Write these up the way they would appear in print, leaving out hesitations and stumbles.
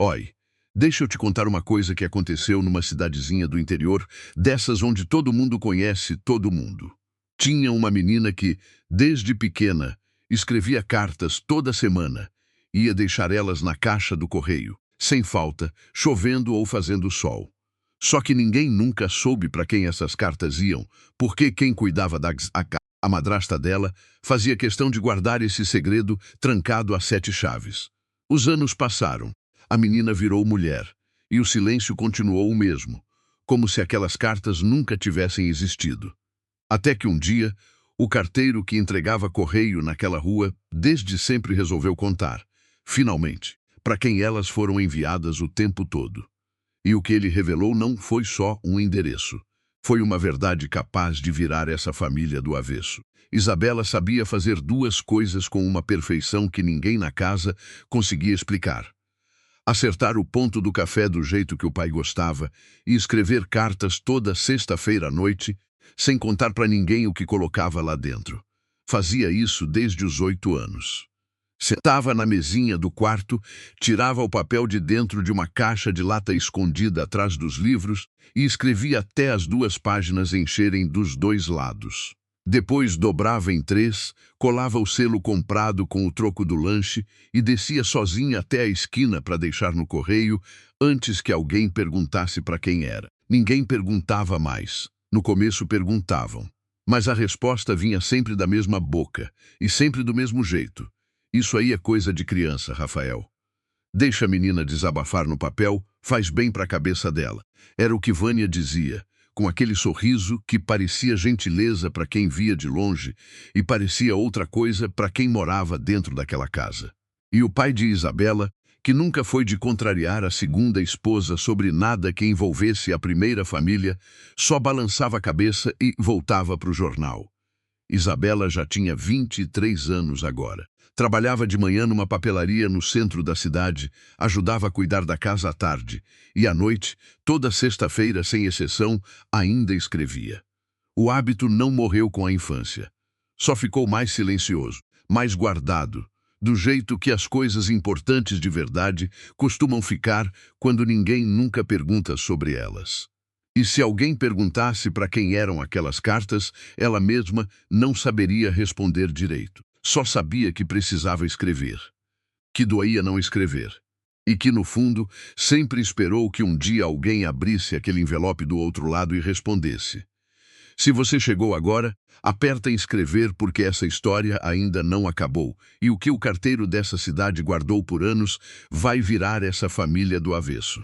Oi, deixa eu te contar uma coisa que aconteceu numa cidadezinha do interior, dessas onde todo mundo conhece todo mundo. Tinha uma menina que, desde pequena, escrevia cartas toda semana. Ia deixar elas na caixa do correio, sem falta, chovendo ou fazendo sol. Só que ninguém nunca soube para quem essas cartas iam, porque quem cuidava a madrasta dela fazia questão de guardar esse segredo trancado a 7 chaves. Os anos passaram. A menina virou mulher, e o silêncio continuou o mesmo, como se aquelas cartas nunca tivessem existido. Até que um dia, o carteiro que entregava correio naquela rua desde sempre resolveu contar, finalmente, para quem elas foram enviadas o tempo todo. E o que ele revelou não foi só um endereço. Foi uma verdade capaz de virar essa família do avesso. Isabela sabia fazer 2 coisas com uma perfeição que ninguém na casa conseguia explicar: acertar o ponto do café do jeito que o pai gostava e escrever cartas toda sexta-feira à noite, sem contar para ninguém o que colocava lá dentro. Fazia isso desde os 8 anos. Sentava na mesinha do quarto, tirava o papel de dentro de uma caixa de lata escondida atrás dos livros e escrevia até as 2 páginas encherem dos 2 lados. Depois dobrava em 3, colava o selo comprado com o troco do lanche e descia sozinha até a esquina para deixar no correio antes que alguém perguntasse para quem era. Ninguém perguntava mais. No começo perguntavam, mas a resposta vinha sempre da mesma boca e sempre do mesmo jeito. Isso aí é coisa de criança, Rafael. Deixa a menina desabafar no papel, faz bem para a cabeça dela. Era o que Vânia dizia, com aquele sorriso que parecia gentileza para quem via de longe e parecia outra coisa para quem morava dentro daquela casa. E o pai de Isabela, que nunca foi de contrariar a segunda esposa sobre nada que envolvesse a primeira família, só balançava a cabeça e voltava para o jornal. Isabela já tinha 23 anos agora. Trabalhava de manhã numa papelaria no centro da cidade, ajudava a cuidar da casa à tarde, e à noite, toda sexta-feira, sem exceção, ainda escrevia. O hábito não morreu com a infância. Só ficou mais silencioso, mais guardado, do jeito que as coisas importantes de verdade costumam ficar quando ninguém nunca pergunta sobre elas. E se alguém perguntasse para quem eram aquelas cartas, ela mesma não saberia responder direito. Só sabia que precisava escrever, que doía não escrever, e que, no fundo, sempre esperou que um dia alguém abrisse aquele envelope do outro lado e respondesse. Se você chegou agora, aperta em escrever porque essa história ainda não acabou, e o que o carteiro dessa cidade guardou por anos vai virar essa família do avesso.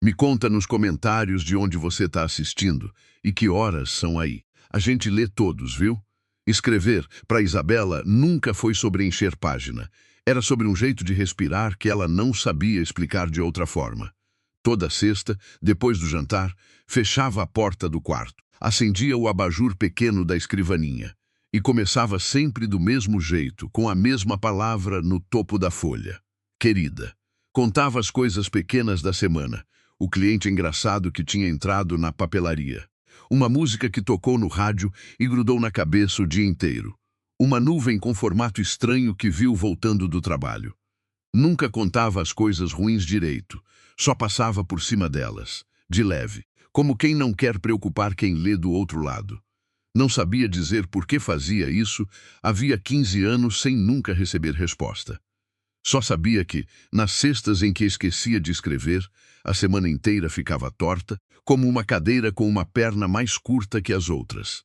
Me conta nos comentários de onde você está assistindo e que horas são aí. A gente lê todos, viu? Escrever, para Isabela, nunca foi sobre encher página. Era sobre um jeito de respirar que ela não sabia explicar de outra forma. Toda sexta, depois do jantar, fechava a porta do quarto, acendia o abajur pequeno da escrivaninha e começava sempre do mesmo jeito, com a mesma palavra no topo da folha. Querida. Contava as coisas pequenas da semana, o cliente engraçado que tinha entrado na papelaria, uma música que tocou no rádio e grudou na cabeça o dia inteiro, uma nuvem com formato estranho que viu voltando do trabalho. Nunca contava as coisas ruins direito, só passava por cima delas, de leve, como quem não quer preocupar quem lê do outro lado. Não sabia dizer por que fazia isso, havia 15 anos sem nunca receber resposta. Só sabia que, nas sextas em que esquecia de escrever, a semana inteira ficava torta, como uma cadeira com uma perna mais curta que as outras.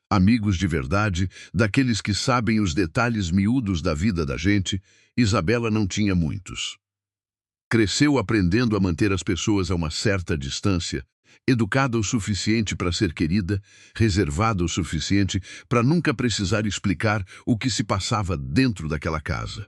Amigos de verdade, daqueles que sabem os detalhes miúdos da vida da gente, Isabela não tinha muitos. Cresceu aprendendo a manter as pessoas a uma certa distância, educada o suficiente para ser querida, reservada o suficiente para nunca precisar explicar o que se passava dentro daquela casa.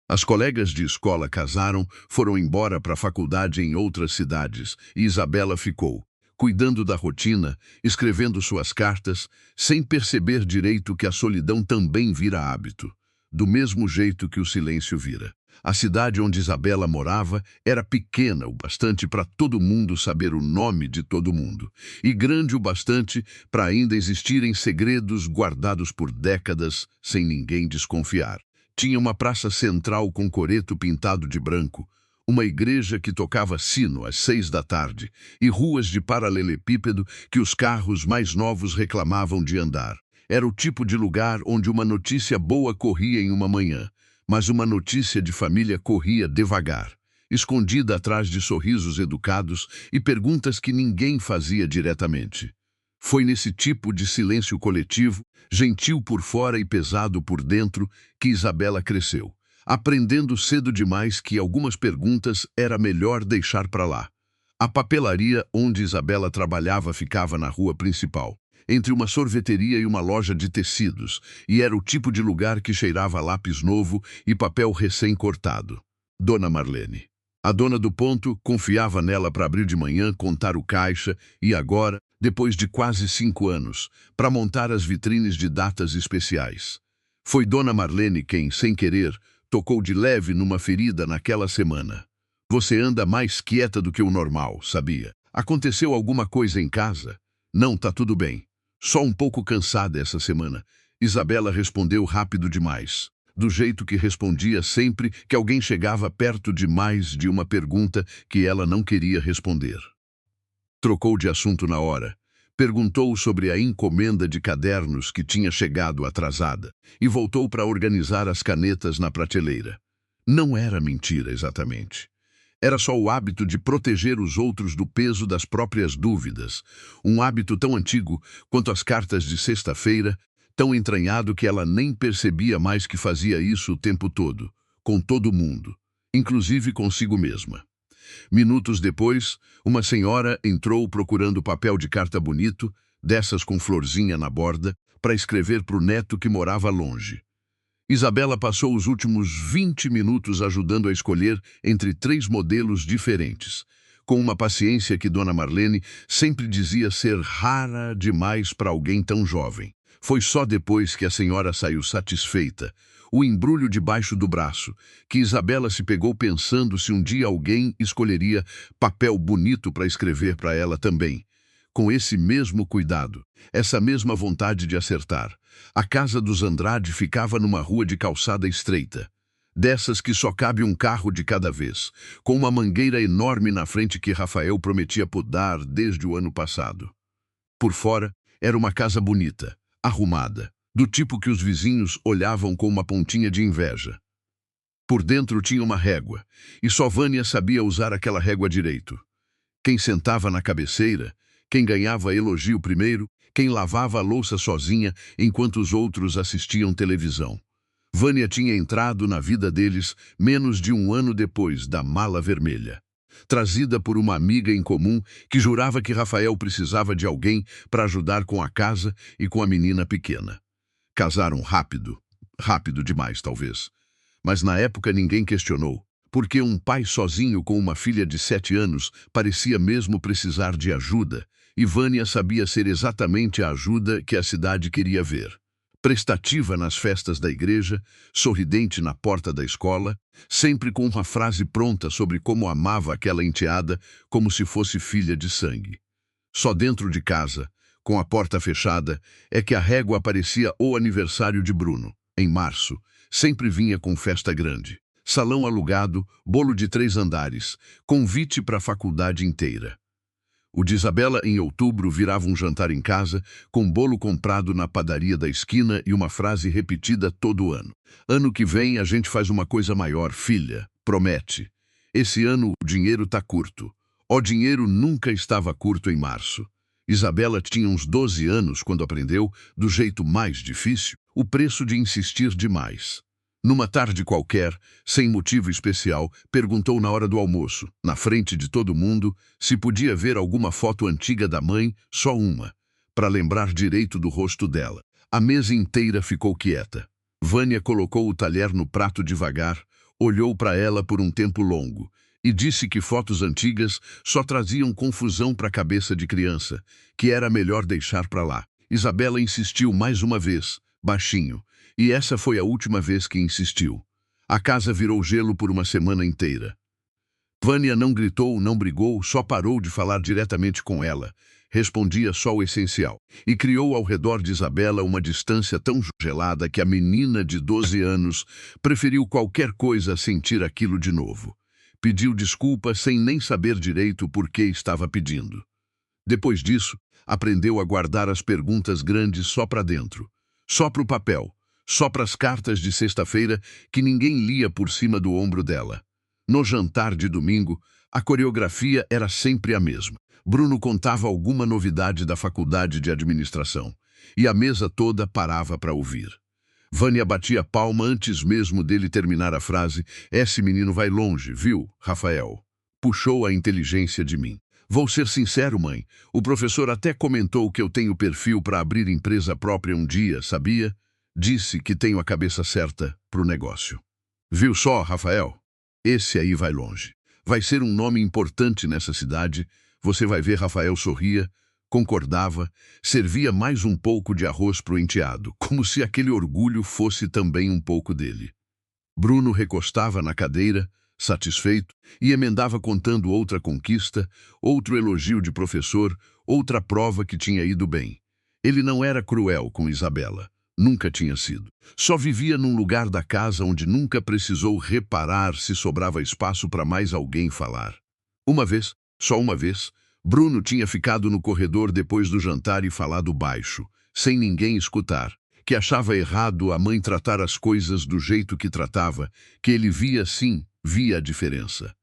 As colegas de escola casaram, foram embora para a faculdade em outras cidades, e Isabela ficou, cuidando da rotina, escrevendo suas cartas, sem perceber direito que a solidão também vira hábito, do mesmo jeito que o silêncio vira. A cidade onde Isabela morava era pequena o bastante para todo mundo saber o nome de todo mundo, e grande o bastante para ainda existirem segredos guardados por décadas sem ninguém desconfiar. Tinha uma praça central com coreto pintado de branco, uma igreja que tocava sino às 6 da tarde e ruas de paralelepípedo que os carros mais novos reclamavam de andar. Era o tipo de lugar onde uma notícia boa corria em uma manhã, mas uma notícia de família corria devagar, escondida atrás de sorrisos educados e perguntas que ninguém fazia diretamente. Foi nesse tipo de silêncio coletivo, gentil por fora e pesado por dentro, que Isabela cresceu, aprendendo cedo demais que algumas perguntas era melhor deixar para lá. A papelaria onde Isabela trabalhava ficava na rua principal, entre uma sorveteria e uma loja de tecidos, e era o tipo de lugar que cheirava a lápis novo e papel recém-cortado. Dona Marlene. A dona do ponto confiava nela para abrir de manhã, contar o caixa e agora, depois de quase 5 anos, para montar as vitrines de datas especiais. Foi Dona Marlene quem, sem querer, tocou de leve numa ferida naquela semana. Você anda mais quieta do que o normal, sabia? Aconteceu alguma coisa em casa? Não, tá tudo bem. Só um pouco cansada essa semana. Isabela respondeu rápido demais. Do jeito que respondia sempre que alguém chegava perto demais de uma pergunta que ela não queria responder. Trocou de assunto na hora. Perguntou sobre a encomenda de cadernos que tinha chegado atrasada e voltou para organizar as canetas na prateleira. Não era mentira exatamente. Era só o hábito de proteger os outros do peso das próprias dúvidas, um hábito tão antigo quanto as cartas de sexta-feira, tão entranhado que ela nem percebia mais que fazia isso o tempo todo, com todo mundo, inclusive consigo mesma. Minutos depois, uma senhora entrou procurando papel de carta bonito, dessas com florzinha na borda, para escrever para o neto que morava longe. Isabela passou os últimos 20 minutos ajudando a escolher entre 3 modelos diferentes, com uma paciência que Dona Marlene sempre dizia ser rara demais para alguém tão jovem. Foi só depois que a senhora saiu satisfeita, o embrulho debaixo do braço, que Isabela se pegou pensando se um dia alguém escolheria papel bonito para escrever para ela também. Com esse mesmo cuidado, essa mesma vontade de acertar, a casa dos Andrade ficava numa rua de calçada estreita, dessas que só cabe um carro de cada vez, com uma mangueira enorme na frente que Rafael prometia podar desde o ano passado. Por fora, era uma casa bonita, arrumada, do tipo que os vizinhos olhavam com uma pontinha de inveja. Por dentro tinha uma régua, e só Vânia sabia usar aquela régua direito. Quem sentava na cabeceira, quem ganhava elogio primeiro, quem lavava a louça sozinha enquanto os outros assistiam televisão. Vânia tinha entrado na vida deles menos de 1 ano depois da mala vermelha, trazida por uma amiga em comum que jurava que Rafael precisava de alguém para ajudar com a casa e com a menina pequena. Casaram rápido, rápido demais talvez, mas na época ninguém questionou, porque um pai sozinho com uma filha de 7 anos parecia mesmo precisar de ajuda, e Vânia sabia ser exatamente a ajuda que a cidade queria ver. Prestativa nas festas da igreja, sorridente na porta da escola, sempre com uma frase pronta sobre como amava aquela enteada como se fosse filha de sangue. Só dentro de casa, com a porta fechada, é que a régua aparecia o aniversário de Bruno. Em março, sempre vinha com festa grande. Salão alugado, bolo de 3 andares, convite para a faculdade inteira. O de Isabela, em outubro, virava um jantar em casa, com bolo comprado na padaria da esquina e uma frase repetida todo ano. Ano que vem a gente faz uma coisa maior, filha, promete. Esse ano o dinheiro tá curto. O dinheiro nunca estava curto em março. Isabela tinha uns 12 anos quando aprendeu, do jeito mais difícil, o preço de insistir demais. Numa tarde qualquer, sem motivo especial, perguntou na hora do almoço, na frente de todo mundo, se podia ver alguma foto antiga da mãe, só uma, para lembrar direito do rosto dela. A mesa inteira ficou quieta. Vânia colocou o talher no prato devagar, olhou para ela por um tempo longo e disse que fotos antigas só traziam confusão para a cabeça de criança, que era melhor deixar para lá. Isabela insistiu mais uma vez, baixinho, e essa foi a última vez que insistiu. A casa virou gelo por uma semana inteira. Vânia não gritou, não brigou, só parou de falar diretamente com ela. Respondia só o essencial. E criou ao redor de Isabela uma distância tão gelada que a menina de 12 anos preferiu qualquer coisa a sentir aquilo de novo. Pediu desculpa sem nem saber direito por que estava pedindo. Depois disso, aprendeu a guardar as perguntas grandes só para dentro, só para o papel, só para as cartas de sexta-feira que ninguém lia por cima do ombro dela. No jantar de domingo, a coreografia era sempre a mesma. Bruno contava alguma novidade da faculdade de administração, e a mesa toda parava para ouvir. Vânia batia palma antes mesmo dele terminar a frase: "Esse menino vai longe, viu, Rafael?" Puxou a inteligência de mim. "Vou ser sincero, mãe. O professor até comentou que eu tenho perfil para abrir empresa própria um dia, sabia? Disse que tenho a cabeça certa pro negócio." Viu só, Rafael? Esse aí vai longe. Vai ser um nome importante nessa cidade. Você vai ver. Rafael sorria, concordava, servia mais um pouco de arroz pro enteado, como se aquele orgulho fosse também um pouco dele. Bruno recostava na cadeira, satisfeito, e emendava contando outra conquista, outro elogio de professor, outra prova que tinha ido bem. Ele não era cruel com Isabela. Nunca tinha sido. Só vivia num lugar da casa onde nunca precisou reparar se sobrava espaço para mais alguém falar. Uma vez, só uma vez, Bruno tinha ficado no corredor depois do jantar e falado baixo, sem ninguém escutar, que achava errado a mãe tratar as coisas do jeito que tratava, que ele via sim, via a diferença.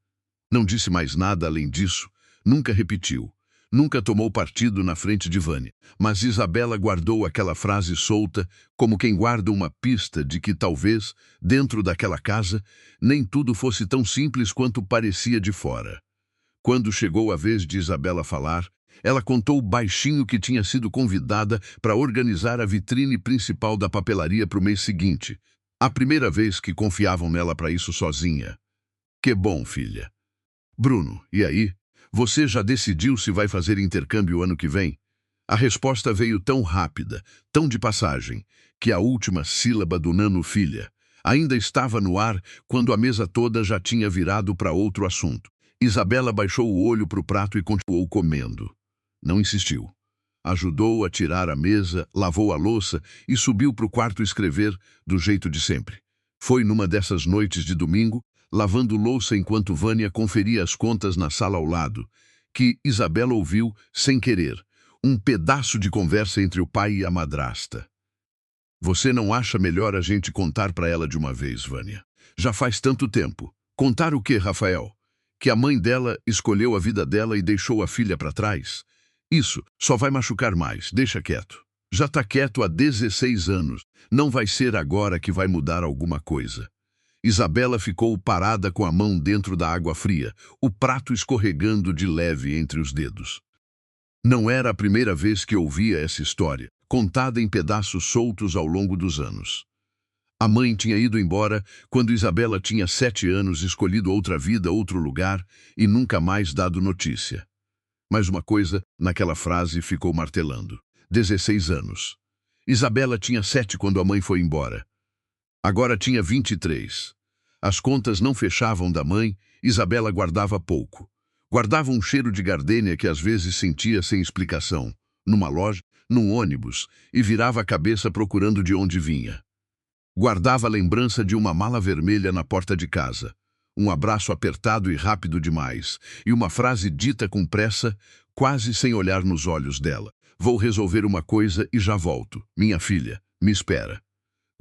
Não disse mais nada além disso, nunca repetiu. Nunca tomou partido na frente de Vânia, mas Isabela guardou aquela frase solta, como quem guarda uma pista de que talvez, dentro daquela casa, nem tudo fosse tão simples quanto parecia de fora. Quando chegou a vez de Isabela falar, ela contou baixinho que tinha sido convidada para organizar a vitrine principal da papelaria para o mês seguinte, a primeira vez que confiavam nela para isso sozinha. Que bom, filha. Bruno, e aí? Você já decidiu se vai fazer intercâmbio ano que vem? A resposta veio tão rápida, tão de passagem, que a última sílaba do nano filha ainda estava no ar quando a mesa toda já tinha virado para outro assunto. Isabela baixou o olho para o prato e continuou comendo. Não insistiu. Ajudou a tirar a mesa, lavou a louça e subiu para o quarto escrever do jeito de sempre. Foi numa dessas noites de domingo, lavando louça enquanto Vânia conferia as contas na sala ao lado, que Isabela ouviu, sem querer, um pedaço de conversa entre o pai e a madrasta. "Você não acha melhor a gente contar para ela de uma vez, Vânia? Já faz tanto tempo." "Contar o quê, Rafael? Que a mãe dela escolheu a vida dela e deixou a filha para trás? Isso só vai machucar mais, deixa quieto. Já tá quieto há 16 anos, não vai ser agora que vai mudar alguma coisa." Isabela ficou parada com a mão dentro da água fria, o prato escorregando de leve entre os dedos. Não era a primeira vez que ouvia essa história, contada em pedaços soltos ao longo dos anos. A mãe tinha ido embora quando Isabela tinha 7 anos, escolhido outra vida, outro lugar, e nunca mais dado notícia. Mas uma coisa naquela frase ficou martelando. 16 anos. Isabela tinha 7 quando a mãe foi embora. Agora tinha 23. As contas não fechavam da mãe, Isabela guardava pouco. Guardava um cheiro de gardênia que às vezes sentia sem explicação, numa loja, num ônibus, e virava a cabeça procurando de onde vinha. Guardava a lembrança de uma mala vermelha na porta de casa, um abraço apertado e rápido demais, e uma frase dita com pressa, quase sem olhar nos olhos dela. "Vou resolver uma coisa e já volto. Minha filha, me espera."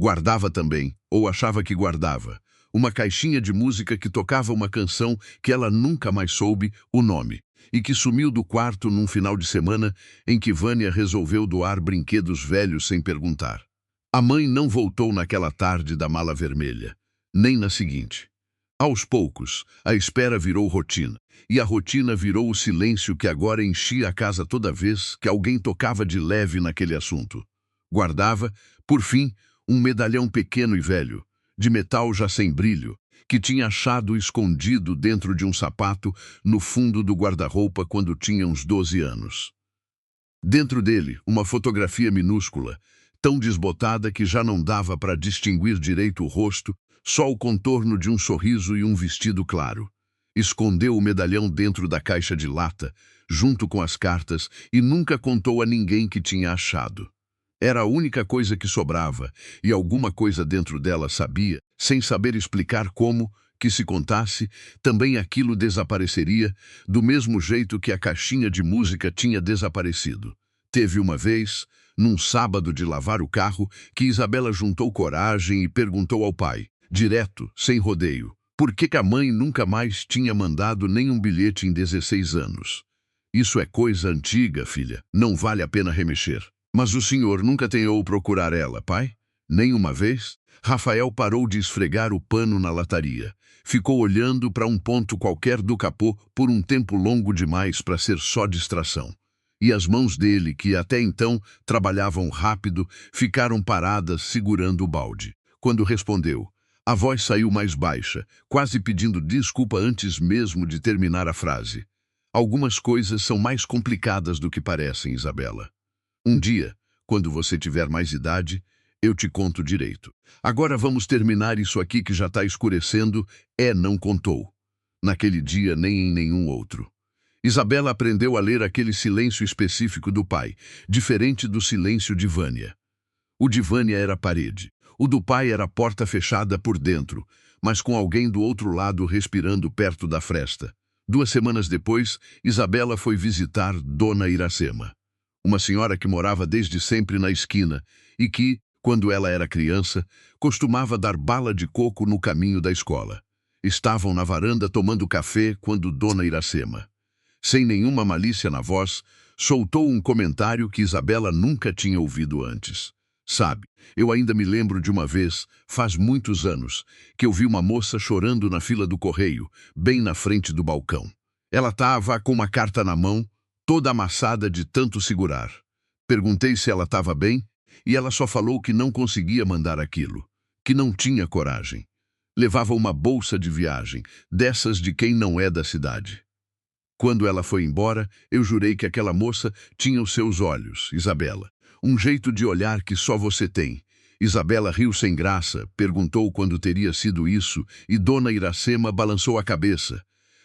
Guardava também, ou achava que guardava, uma caixinha de música que tocava uma canção que ela nunca mais soube o nome, e que sumiu do quarto num final de semana em que Vânia resolveu doar brinquedos velhos sem perguntar. A mãe não voltou naquela tarde da mala vermelha, nem na seguinte. Aos poucos, a espera virou rotina, e a rotina virou o silêncio que agora enchia a casa toda vez que alguém tocava de leve naquele assunto. Guardava, por fim, um medalhão pequeno e velho, de metal já sem brilho, que tinha achado escondido dentro de um sapato no fundo do guarda-roupa quando tinha uns 12 anos. Dentro dele, uma fotografia minúscula, tão desbotada que já não dava para distinguir direito o rosto, só o contorno de um sorriso e um vestido claro. Escondeu o medalhão dentro da caixa de lata, junto com as cartas, e nunca contou a ninguém que tinha achado. Era a única coisa que sobrava, e alguma coisa dentro dela sabia, sem saber explicar como, que se contasse, também aquilo desapareceria, do mesmo jeito que a caixinha de música tinha desaparecido. Teve uma vez, num sábado de lavar o carro, que Isabela juntou coragem e perguntou ao pai, direto, sem rodeio, por que a mãe nunca mais tinha mandado nenhum bilhete em 16 anos. Isso é coisa antiga, filha, não vale a pena remexer. Mas o senhor nunca tentou procurar ela, pai? Nem uma vez? Rafael parou de esfregar o pano na lataria. Ficou olhando para um ponto qualquer do capô por um tempo longo demais para ser só distração. E as mãos dele, que até então trabalhavam rápido, ficaram paradas segurando o balde. Quando respondeu, a voz saiu mais baixa, quase pedindo desculpa antes mesmo de terminar a frase. Algumas coisas são mais complicadas do que parecem, Isabela. Um dia, quando você tiver mais idade, eu te conto direito. Agora vamos terminar isso aqui que já está escurecendo. Não contou. Naquele dia nem em nenhum outro. Isabela aprendeu a ler aquele silêncio específico do pai, diferente do silêncio de Vânia. O de Vânia era a parede. O do pai era a porta fechada por dentro, mas com alguém do outro lado respirando perto da fresta. 2 semanas depois, Isabela foi visitar Dona Iracema, uma senhora que morava desde sempre na esquina e que, quando ela era criança, costumava dar bala de coco no caminho da escola. Estavam na varanda tomando café quando Dona Iracema, sem nenhuma malícia na voz, soltou um comentário que Isabela nunca tinha ouvido antes. Sabe, eu ainda me lembro de uma vez, faz muitos anos, que eu vi uma moça chorando na fila do correio, bem na frente do balcão. Ela estava com uma carta na mão, toda amassada de tanto segurar. Perguntei se ela estava bem, e ela só falou que não conseguia mandar aquilo, que não tinha coragem. Levava uma bolsa de viagem, dessas de quem não é da cidade. Quando ela foi embora, eu jurei que aquela moça tinha os seus olhos, Isabela. Um jeito de olhar que só você tem. Isabela riu sem graça, perguntou quando teria sido isso, e Dona Iracema balançou a cabeça,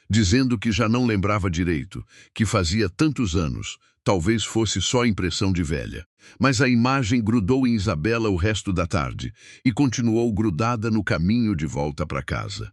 dizendo que já não lembrava direito, que fazia tantos anos, talvez fosse só impressão de velha. Mas a imagem grudou em Isabela o resto da tarde, e continuou grudada no caminho de volta para casa.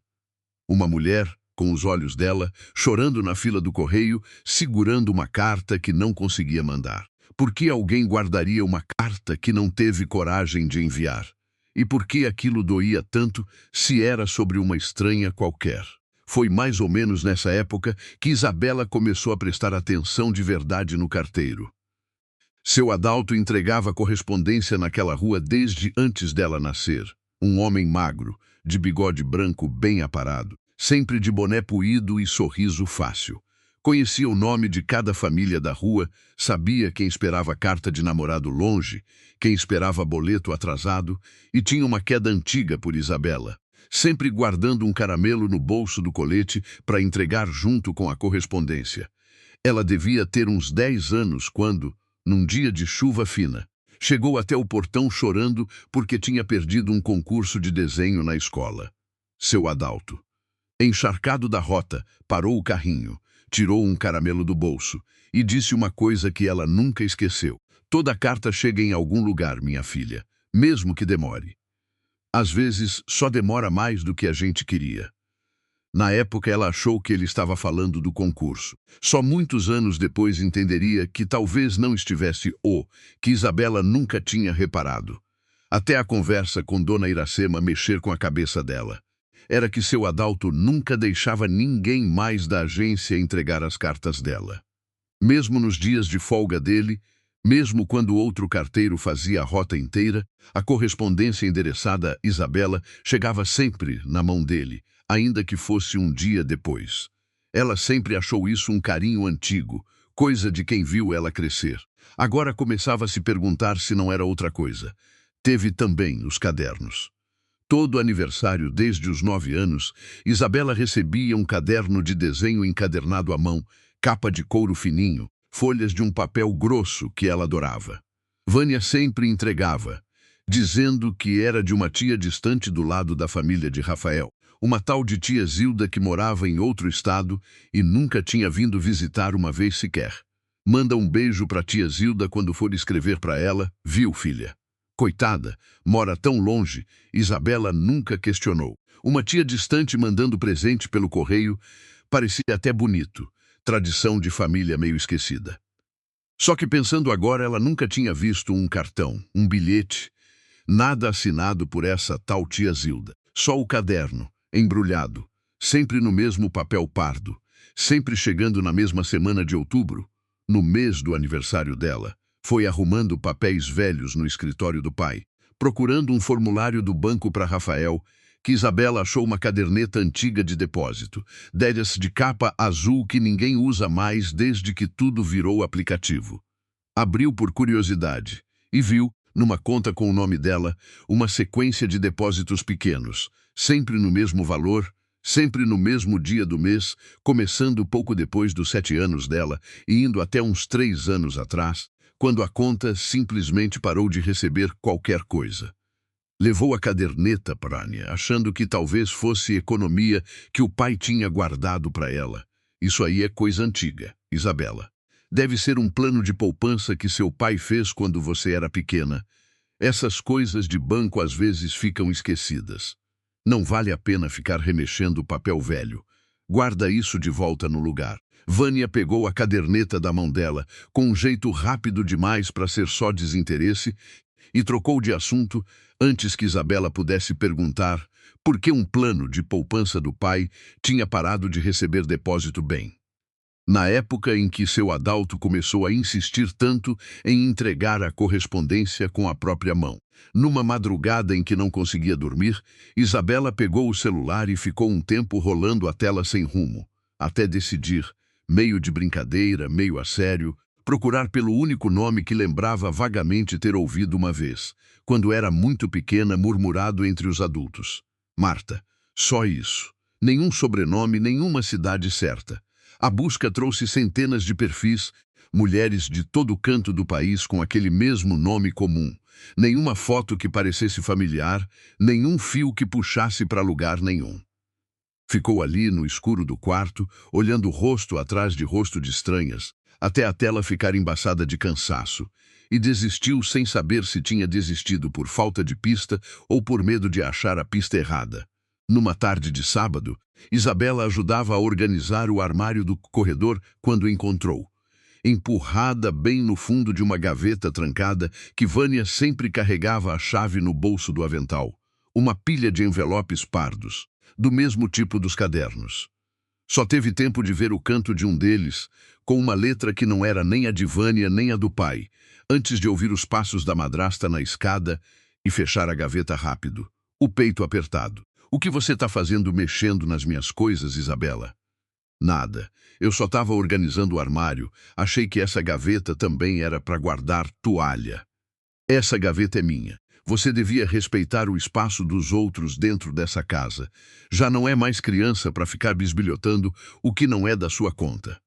Uma mulher, com os olhos dela, chorando na fila do correio, segurando uma carta que não conseguia mandar. Por que alguém guardaria uma carta que não teve coragem de enviar? E por que aquilo doía tanto se era sobre uma estranha qualquer? Foi mais ou menos nessa época que Isabela começou a prestar atenção de verdade no carteiro. Seu Adalto entregava correspondência naquela rua desde antes dela nascer. Um homem magro, de bigode branco bem aparado, sempre de boné puído e sorriso fácil. Conhecia o nome de cada família da rua, sabia quem esperava carta de namorado longe, quem esperava boleto atrasado, e tinha uma queda antiga por Isabela, sempre guardando um caramelo no bolso do colete para entregar junto com a correspondência. Ela devia ter uns 10 anos quando, num dia de chuva fina, chegou até o portão chorando porque tinha perdido um concurso de desenho na escola. Seu Adalto, encharcado da rota, parou o carrinho, tirou um caramelo do bolso e disse uma coisa que ela nunca esqueceu. Toda carta chega em algum lugar, minha filha, mesmo que demore. Às vezes, só demora mais do que a gente queria. Na época, ela achou que ele estava falando do concurso. Só muitos anos depois entenderia que talvez não estivesse que Isabela nunca tinha reparado. Até a conversa com Dona Iracema mexer com a cabeça dela. Era que seu Adalto nunca deixava ninguém mais da agência entregar as cartas dela. Mesmo nos dias de folga dele, mesmo quando outro carteiro fazia a rota inteira, a correspondência endereçada a Isabela chegava sempre na mão dele, ainda que fosse um dia depois. Ela sempre achou isso um carinho antigo, coisa de quem viu ela crescer. Agora começava a se perguntar se não era outra coisa. Teve também os cadernos. Todo aniversário, desde os 9 anos, Isabela recebia um caderno de desenho encadernado à mão, capa de couro fininho, folhas de um papel grosso que ela adorava. Vânia sempre entregava, dizendo que era de uma tia distante do lado da família de Rafael, uma tal de tia Zilda que morava em outro estado e nunca tinha vindo visitar uma vez sequer. Manda um beijo para tia Zilda quando for escrever para ela, viu, filha? Coitada, mora tão longe, Isabela nunca questionou. Uma tia distante mandando presente pelo correio parecia até bonito, tradição de família meio esquecida. Só que pensando agora, ela nunca tinha visto um cartão, um bilhete, nada assinado por essa tal tia Zilda. Só o caderno, embrulhado, sempre no mesmo papel pardo, sempre chegando na mesma semana de outubro, no mês do aniversário dela. Foi arrumando papéis velhos no escritório do pai, procurando um formulário do banco para Rafael, que Isabela achou uma caderneta antiga de depósito, dessas de capa azul que ninguém usa mais desde que tudo virou aplicativo. Abriu por curiosidade e viu, numa conta com o nome dela, uma sequência de depósitos pequenos, sempre no mesmo valor, sempre no mesmo dia do mês, começando pouco depois dos 7 anos dela e indo até uns 3 anos atrás, quando a conta simplesmente parou de receber qualquer coisa. Levou a caderneta para Ania, achando que talvez fosse economia que o pai tinha guardado para ela. Isso aí é coisa antiga, Isabela. Deve ser um plano de poupança que seu pai fez quando você era pequena. Essas coisas de banco às vezes ficam esquecidas. Não vale a pena ficar remexendo o papel velho. Guarda isso de volta no lugar. Vânia pegou a caderneta da mão dela, com um jeito rápido demais para ser só desinteresse, e trocou de assunto antes que Isabela pudesse perguntar por que um plano de poupança do pai tinha parado de receber depósito bem. Na época em que seu Adalto começou a insistir tanto em entregar a correspondência com a própria mão. Numa madrugada em que não conseguia dormir, Isabela pegou o celular e ficou um tempo rolando a tela sem rumo, até decidir, meio de brincadeira, meio a sério, procurar pelo único nome que lembrava vagamente ter ouvido uma vez, quando era muito pequena, murmurado entre os adultos. Marta. Só isso. Nenhum sobrenome, nenhuma cidade certa. A busca trouxe centenas de perfis, mulheres de todo canto do país com aquele mesmo nome comum. Nenhuma foto que parecesse familiar, nenhum fio que puxasse para lugar nenhum. Ficou ali no escuro do quarto, olhando rosto atrás de rosto de estranhas, até a tela ficar embaçada de cansaço, e desistiu sem saber se tinha desistido por falta de pista ou por medo de achar a pista errada. Numa tarde de sábado, Isabela ajudava a organizar o armário do corredor quando encontrou, empurrada bem no fundo de uma gaveta trancada que Vânia sempre carregava a chave no bolso do avental, uma pilha de envelopes pardos, do mesmo tipo dos cadernos. Só teve tempo de ver o canto de um deles, com uma letra que não era nem a de Vânia nem a do pai, antes de ouvir os passos da madrasta na escada e fechar a gaveta rápido, o peito apertado. O que você está fazendo mexendo nas minhas coisas, Isabela? Nada. Eu só estava organizando o armário. Achei que essa gaveta também era para guardar toalha. Essa gaveta é minha. Você devia respeitar o espaço dos outros dentro dessa casa. Já não é mais criança para ficar bisbilhotando o que não é da sua conta.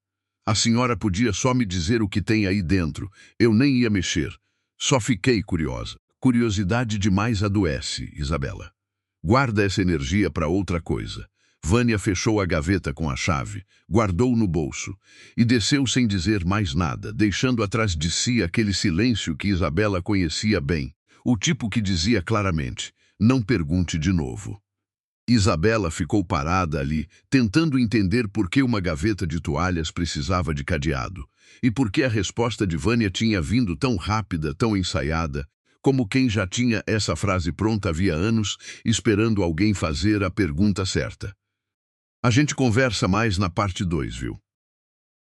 A senhora podia só me dizer o que tem aí dentro. Eu nem ia mexer. Só fiquei curiosa. Curiosidade demais adoece, Isabela. Guarda essa energia para outra coisa. Vânia fechou a gaveta com a chave, guardou no bolso e desceu sem dizer mais nada, deixando atrás de si aquele silêncio que Isabela conhecia bem, o tipo que dizia claramente, não pergunte de novo. Isabela ficou parada ali, tentando entender por que uma gaveta de toalhas precisava de cadeado, e por que a resposta de Vânia tinha vindo tão rápida, tão ensaiada, como quem já tinha essa frase pronta havia anos, esperando alguém fazer a pergunta certa. A gente conversa mais na parte 2, viu?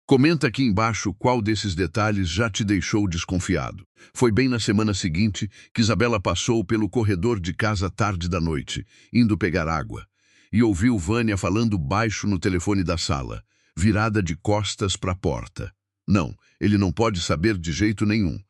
Comenta aqui embaixo qual desses detalhes já te deixou desconfiado. Foi bem na semana seguinte que Isabela passou pelo corredor de casa tarde da noite, indo pegar água, e ouviu Vânia falando baixo no telefone da sala, virada de costas para a porta. Não, ele não pode saber de jeito nenhum.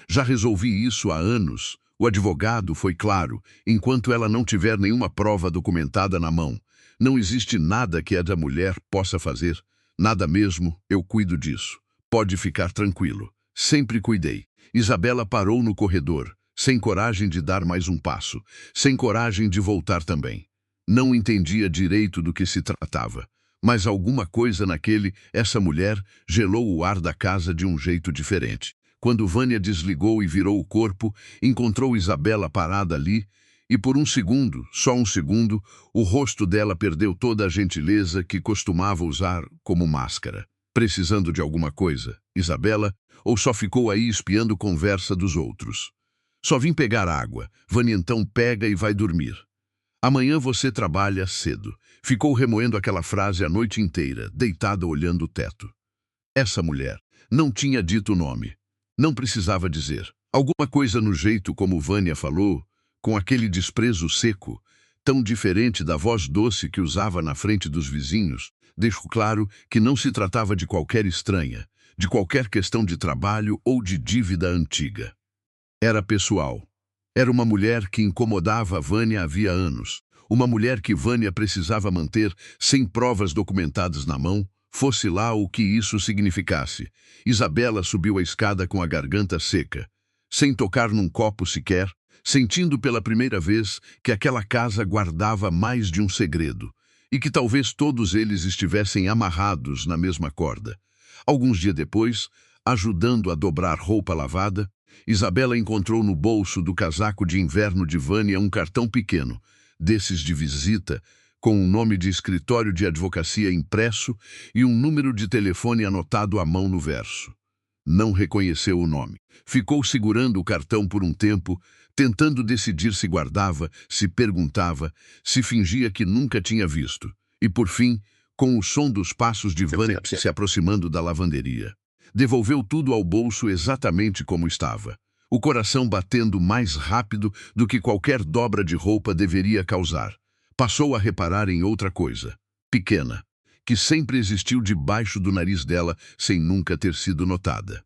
Já resolvi isso há anos. O advogado foi claro, enquanto ela não tiver nenhuma prova documentada na mão. Não existe nada que a da mulher possa fazer. Nada mesmo, eu cuido disso. Pode ficar tranquilo. Sempre cuidei. Isabela parou no corredor, sem coragem de dar mais um passo, sem coragem de voltar também. Não entendia direito do que se tratava, mas alguma coisa essa mulher, gelou o ar da casa de um jeito diferente. Quando Vânia desligou e virou o corpo, encontrou Isabela parada ali E por um segundo, só um segundo, o rosto dela perdeu toda a gentileza que costumava usar como máscara. Precisando de alguma coisa, Isabela, ou só ficou aí espiando conversa dos outros? Só vim pegar água. Vânia então pega e vai dormir. Amanhã você trabalha cedo. Ficou remoendo aquela frase a noite inteira, deitada olhando o teto. Essa mulher não tinha dito o nome. Não precisava dizer. Alguma coisa no jeito como Vânia falou, com aquele desprezo seco, tão diferente da voz doce que usava na frente dos vizinhos, deixou claro que não se tratava de qualquer estranha, de qualquer questão de trabalho ou de dívida antiga. Era pessoal. Era uma mulher que incomodava Vânia havia anos. Uma mulher que Vânia precisava manter sem provas documentadas na mão, fosse lá o que isso significasse. Isabela subiu a escada com a garganta seca, sem tocar num copo sequer, sentindo pela primeira vez que aquela casa guardava mais de um segredo, e que talvez todos eles estivessem amarrados na mesma corda. Alguns dias depois, ajudando a dobrar roupa lavada, Isabela encontrou no bolso do casaco de inverno de Vânia um cartão pequeno, desses de visita, com um nome de escritório de advocacia impresso e um número de telefone anotado à mão no verso. Não reconheceu o nome. Ficou segurando o cartão por um tempo, tentando decidir se guardava, se perguntava, se fingia que nunca tinha visto. E, por fim, com o som dos passos de Vânia se aproximando da lavanderia, devolveu tudo ao bolso exatamente como estava, o coração batendo mais rápido do que qualquer dobra de roupa deveria causar. Passou a reparar em outra coisa, pequena, que sempre existiu debaixo do nariz dela sem nunca ter sido notada.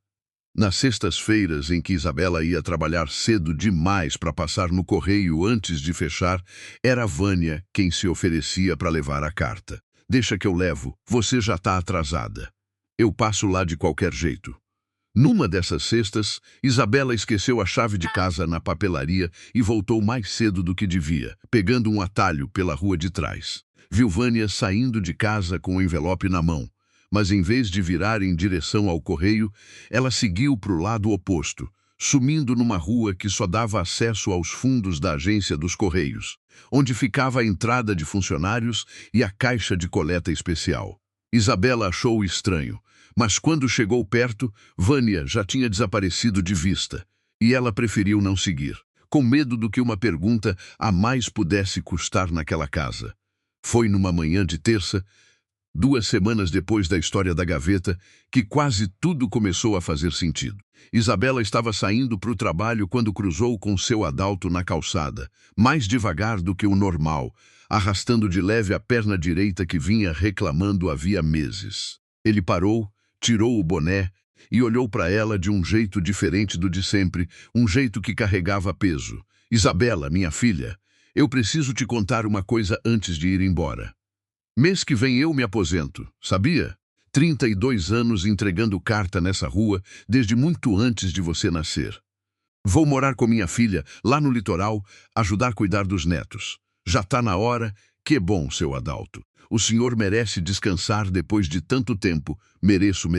Nas sextas-feiras em que Isabela ia trabalhar cedo demais para passar no correio antes de fechar, era Vânia quem se oferecia para levar a carta. Deixa que eu levo, você já está atrasada. Eu passo lá de qualquer jeito. Numa dessas sextas, Isabela esqueceu a chave de casa na papelaria e voltou mais cedo do que devia, pegando um atalho pela rua de trás. Viu Vânia saindo de casa com o envelope na mão, mas em vez de virar em direção ao correio, ela seguiu para o lado oposto, sumindo numa rua que só dava acesso aos fundos da agência dos Correios, onde ficava a entrada de funcionários e a caixa de coleta especial. Isabela achou estranho, mas quando chegou perto, Vânia já tinha desaparecido de vista, e ela preferiu não seguir, com medo do que uma pergunta a mais pudesse custar naquela casa. Foi numa manhã de terça, 2 semanas depois da história da gaveta, que quase tudo começou a fazer sentido. Isabela estava saindo para o trabalho quando cruzou com seu Adalto na calçada, mais devagar do que o normal, arrastando de leve a perna direita que vinha reclamando havia meses. Ele parou, tirou o boné e olhou para ela de um jeito diferente do de sempre, um jeito que carregava peso. Isabela, minha filha, eu preciso te contar uma coisa antes de ir embora. Mês que vem eu me aposento, sabia? 32 anos entregando carta nessa rua desde muito antes de você nascer. Vou morar com minha filha lá no litoral, ajudar a cuidar dos netos. Já está na hora. Que bom, seu Adalto. O senhor merece descansar depois de tanto tempo. Mereço.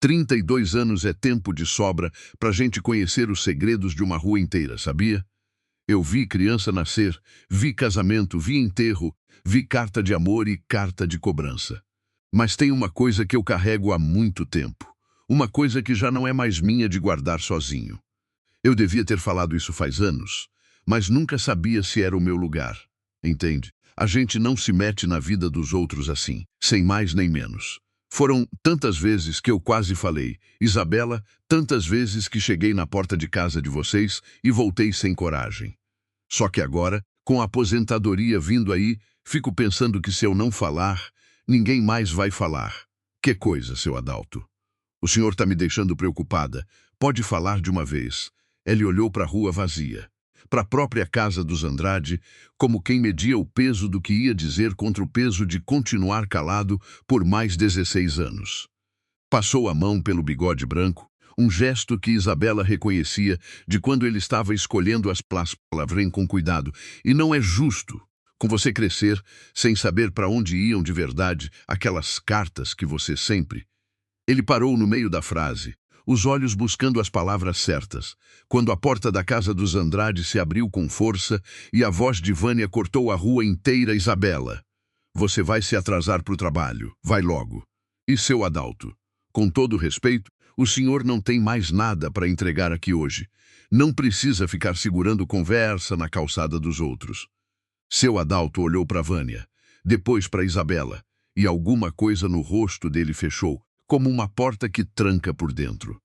32 anos é tempo de sobra para a gente conhecer os segredos de uma rua inteira, sabia? Eu vi criança nascer, vi casamento, vi enterro, vi carta de amor e carta de cobrança. Mas tem uma coisa que eu carrego há muito tempo. Uma coisa que já não é mais minha de guardar sozinho. Eu devia ter falado isso faz anos, mas nunca sabia se era o meu lugar. Entende? A gente não se mete na vida dos outros assim, sem mais nem menos. Foram tantas vezes que eu quase falei, Isabela, tantas vezes que cheguei na porta de casa de vocês e voltei sem coragem. Só que agora, com a aposentadoria vindo aí, fico pensando que se eu não falar, ninguém mais vai falar. Que coisa, seu Adalto. O senhor está me deixando preocupada. Pode falar de uma vez. Ele olhou para a rua vazia, para a própria casa dos Andrade, como quem media o peso do que ia dizer contra o peso de continuar calado por mais 16 anos. Passou a mão pelo bigode branco, um gesto que Isabela reconhecia de quando ele estava escolhendo as palavras com cuidado. E não é justo, com você crescer, sem saber para onde iam de verdade aquelas cartas que você sempre... Ele parou no meio da frase, os olhos buscando as palavras certas, quando a porta da casa dos Andrade se abriu com força e a voz de Vânia cortou a rua inteira. Isabela, você vai se atrasar para o trabalho, vai logo. E seu Adalto? Com todo respeito, o senhor não tem mais nada para entregar aqui hoje. Não precisa ficar segurando conversa na calçada dos outros. Seu Adalto olhou para Vânia, depois para Isabela, e alguma coisa no rosto dele fechou, como uma porta que tranca por dentro.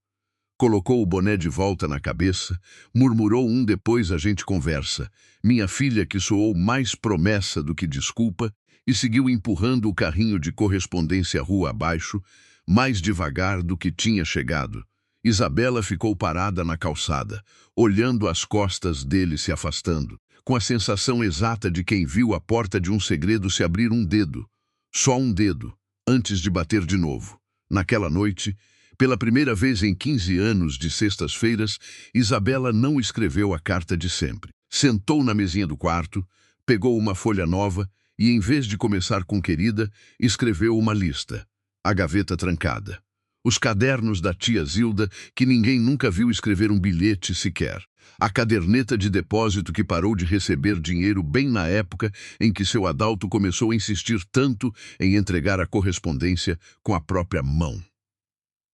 Colocou o boné de volta na cabeça, murmurou depois a gente conversa, minha filha, que soou mais promessa do que desculpa, e seguiu empurrando o carrinho de correspondência rua abaixo, mais devagar do que tinha chegado. Isabela ficou parada na calçada, olhando as costas dele se afastando, com a sensação exata de quem viu a porta de um segredo se abrir um dedo, só um dedo, antes de bater de novo. Naquela noite, pela primeira vez em 15 anos de sextas-feiras, Isabela não escreveu a carta de sempre. Sentou na mesinha do quarto, pegou uma folha nova e, em vez de começar com querida, escreveu uma lista. A gaveta trancada. Os cadernos da tia Zilda, que ninguém nunca viu escrever um bilhete sequer. A caderneta de depósito que parou de receber dinheiro bem na época em que seu Adalto começou a insistir tanto em entregar a correspondência com a própria mão.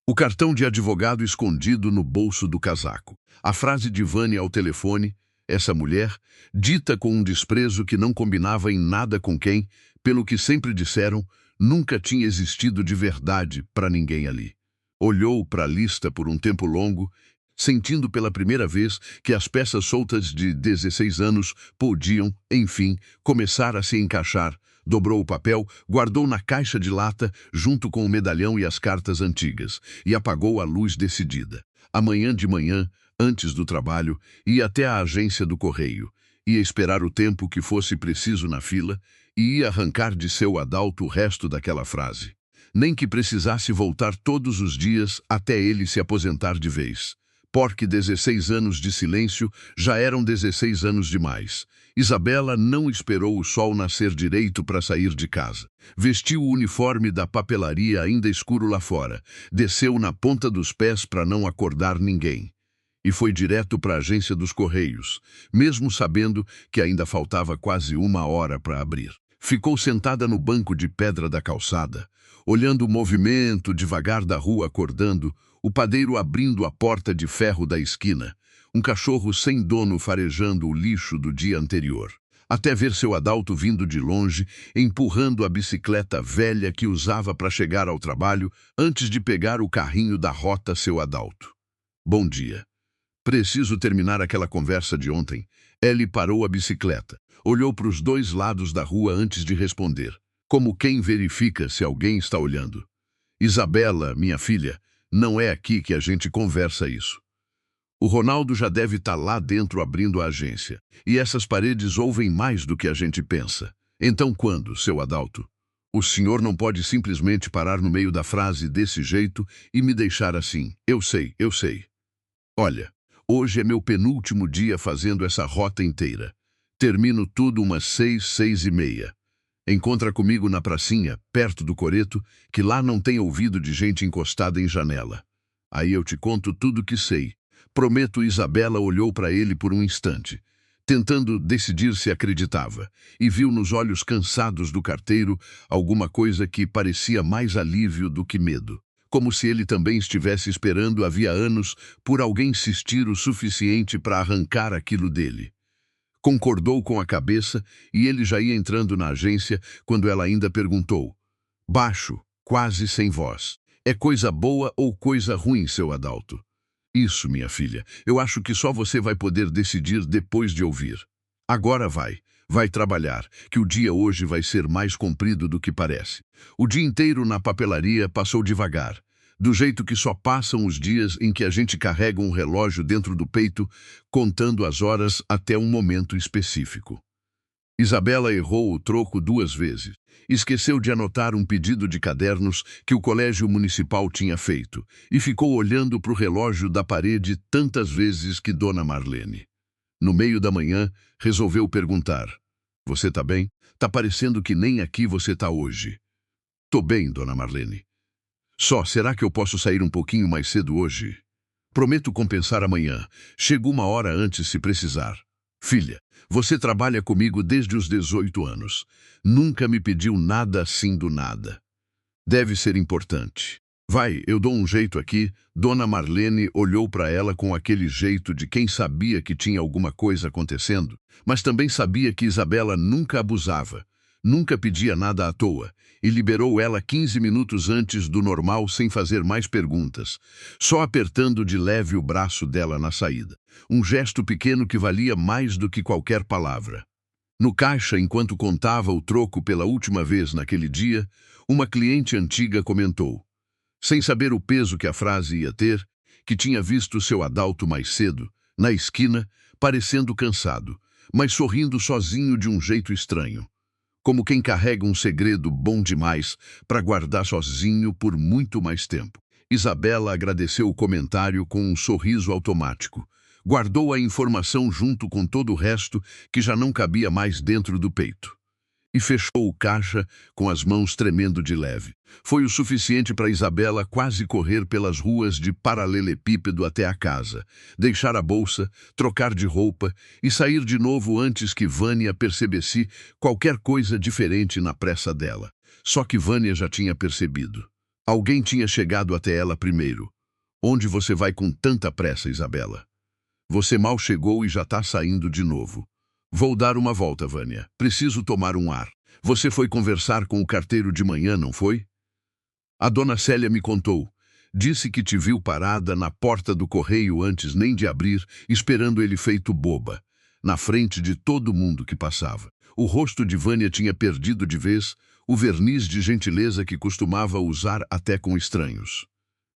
O cartão de advogado escondido no bolso do casaco. A frase de Vânia ao telefone, essa mulher, dita com um desprezo que não combinava em nada com quem, pelo que sempre disseram, nunca tinha existido de verdade para ninguém ali. Olhou para a lista por um tempo longo, sentindo pela primeira vez que as peças soltas de 16 anos podiam, enfim, começar a se encaixar. Dobrou o papel, guardou na caixa de lata, junto com o medalhão e as cartas antigas, e apagou a luz decidida. Amanhã de manhã, antes do trabalho, ia até a agência do correio, ia esperar o tempo que fosse preciso na fila e ia arrancar de seu Adalto o resto daquela frase. Nem que precisasse voltar todos os dias até ele se aposentar de vez. Porque 16 anos de silêncio já eram 16 anos demais. Isabela não esperou o sol nascer direito para sair de casa. Vestiu o uniforme da papelaria ainda escuro lá fora. Desceu na ponta dos pés para não acordar ninguém. E foi direto para a agência dos Correios, mesmo sabendo que ainda faltava quase 1 hora para abrir. Ficou sentada no banco de pedra da calçada, olhando o movimento devagar da rua acordando, o padeiro abrindo a porta de ferro da esquina, um cachorro sem dono farejando o lixo do dia anterior, até ver seu Adalto vindo de longe, empurrando a bicicleta velha que usava para chegar ao trabalho antes de pegar o carrinho da rota. Seu Adalto. Bom dia. Preciso terminar aquela conversa de ontem. Ele parou a bicicleta, olhou para os dois lados da rua antes de responder, como quem verifica se alguém está olhando. Isabela, minha filha, não é aqui que a gente conversa isso. O Ronaldo já deve estar lá dentro abrindo a agência, e essas paredes ouvem mais do que a gente pensa. Então quando, seu Adalto? O senhor não pode simplesmente parar no meio da frase desse jeito e me deixar assim. Eu sei, eu sei. Olha, hoje é meu penúltimo dia fazendo essa rota inteira. Termino tudo umas 6, 6:30. Encontra comigo na pracinha, perto do coreto, que lá não tem ouvido de gente encostada em janela. Aí eu te conto tudo que sei. Prometo. Isabela olhou para ele por um instante, tentando decidir se acreditava, e viu nos olhos cansados do carteiro alguma coisa que parecia mais alívio do que medo. Como se ele também estivesse esperando havia anos por alguém insistir o suficiente para arrancar aquilo dele. Concordou com a cabeça e ele já ia entrando na agência quando ela ainda perguntou, baixo, quase sem voz. É coisa boa ou coisa ruim, seu Adalto? Isso, minha filha, eu acho que só você vai poder decidir depois de ouvir. Agora vai trabalhar, que o dia hoje vai ser mais comprido do que parece. O dia inteiro na papelaria passou devagar, do jeito que só passam os dias em que a gente carrega um relógio dentro do peito, contando as horas até um momento específico. Isabela errou o troco 2 vezes. Esqueceu de anotar um pedido de cadernos que o colégio municipal tinha feito e ficou olhando para o relógio da parede tantas vezes que Dona Marlene, no meio da manhã, resolveu perguntar, você tá bem? Tá parecendo que nem aqui você tá hoje. Tô bem, Dona Marlene. Será que eu posso sair um pouquinho mais cedo hoje? Prometo compensar amanhã. Chego uma hora antes se precisar. Filha, você trabalha comigo desde os 18 anos. Nunca me pediu nada assim do nada. Deve ser importante. Vai, eu dou um jeito aqui. Dona Marlene olhou para ela com aquele jeito de quem sabia que tinha alguma coisa acontecendo, mas também sabia que Isabela nunca abusava, nunca pedia nada à toa, e liberou ela 15 minutos antes do normal sem fazer mais perguntas, só apertando de leve o braço dela na saída. Um gesto pequeno que valia mais do que qualquer palavra. No caixa, enquanto contava o troco pela última vez naquele dia, uma cliente antiga comentou, sem saber o peso que a frase ia ter, que tinha visto seu Adalto mais cedo, na esquina, parecendo cansado, mas sorrindo sozinho de um jeito estranho, como quem carrega um segredo bom demais para guardar sozinho por muito mais tempo. Isabela agradeceu o comentário com um sorriso automático. Guardou a informação junto com todo o resto que já não cabia mais dentro do peito. E fechou o caixa com as mãos tremendo de leve. Foi o suficiente para Isabela quase correr pelas ruas de paralelepípedo até a casa, deixar a bolsa, trocar de roupa e sair de novo antes que Vânia percebesse qualquer coisa diferente na pressa dela. Só que Vânia já tinha percebido. Alguém tinha chegado até ela primeiro. Onde você vai com tanta pressa, Isabela? Você mal chegou e já está saindo de novo. Vou dar uma volta, Vânia. Preciso tomar um ar. Você foi conversar com o carteiro de manhã, não foi? A dona Célia me contou. Disse que te viu parada na porta do correio antes nem de abrir, esperando ele feito boba, na frente de todo mundo que passava. O rosto de Vânia tinha perdido de vez o verniz de gentileza que costumava usar até com estranhos.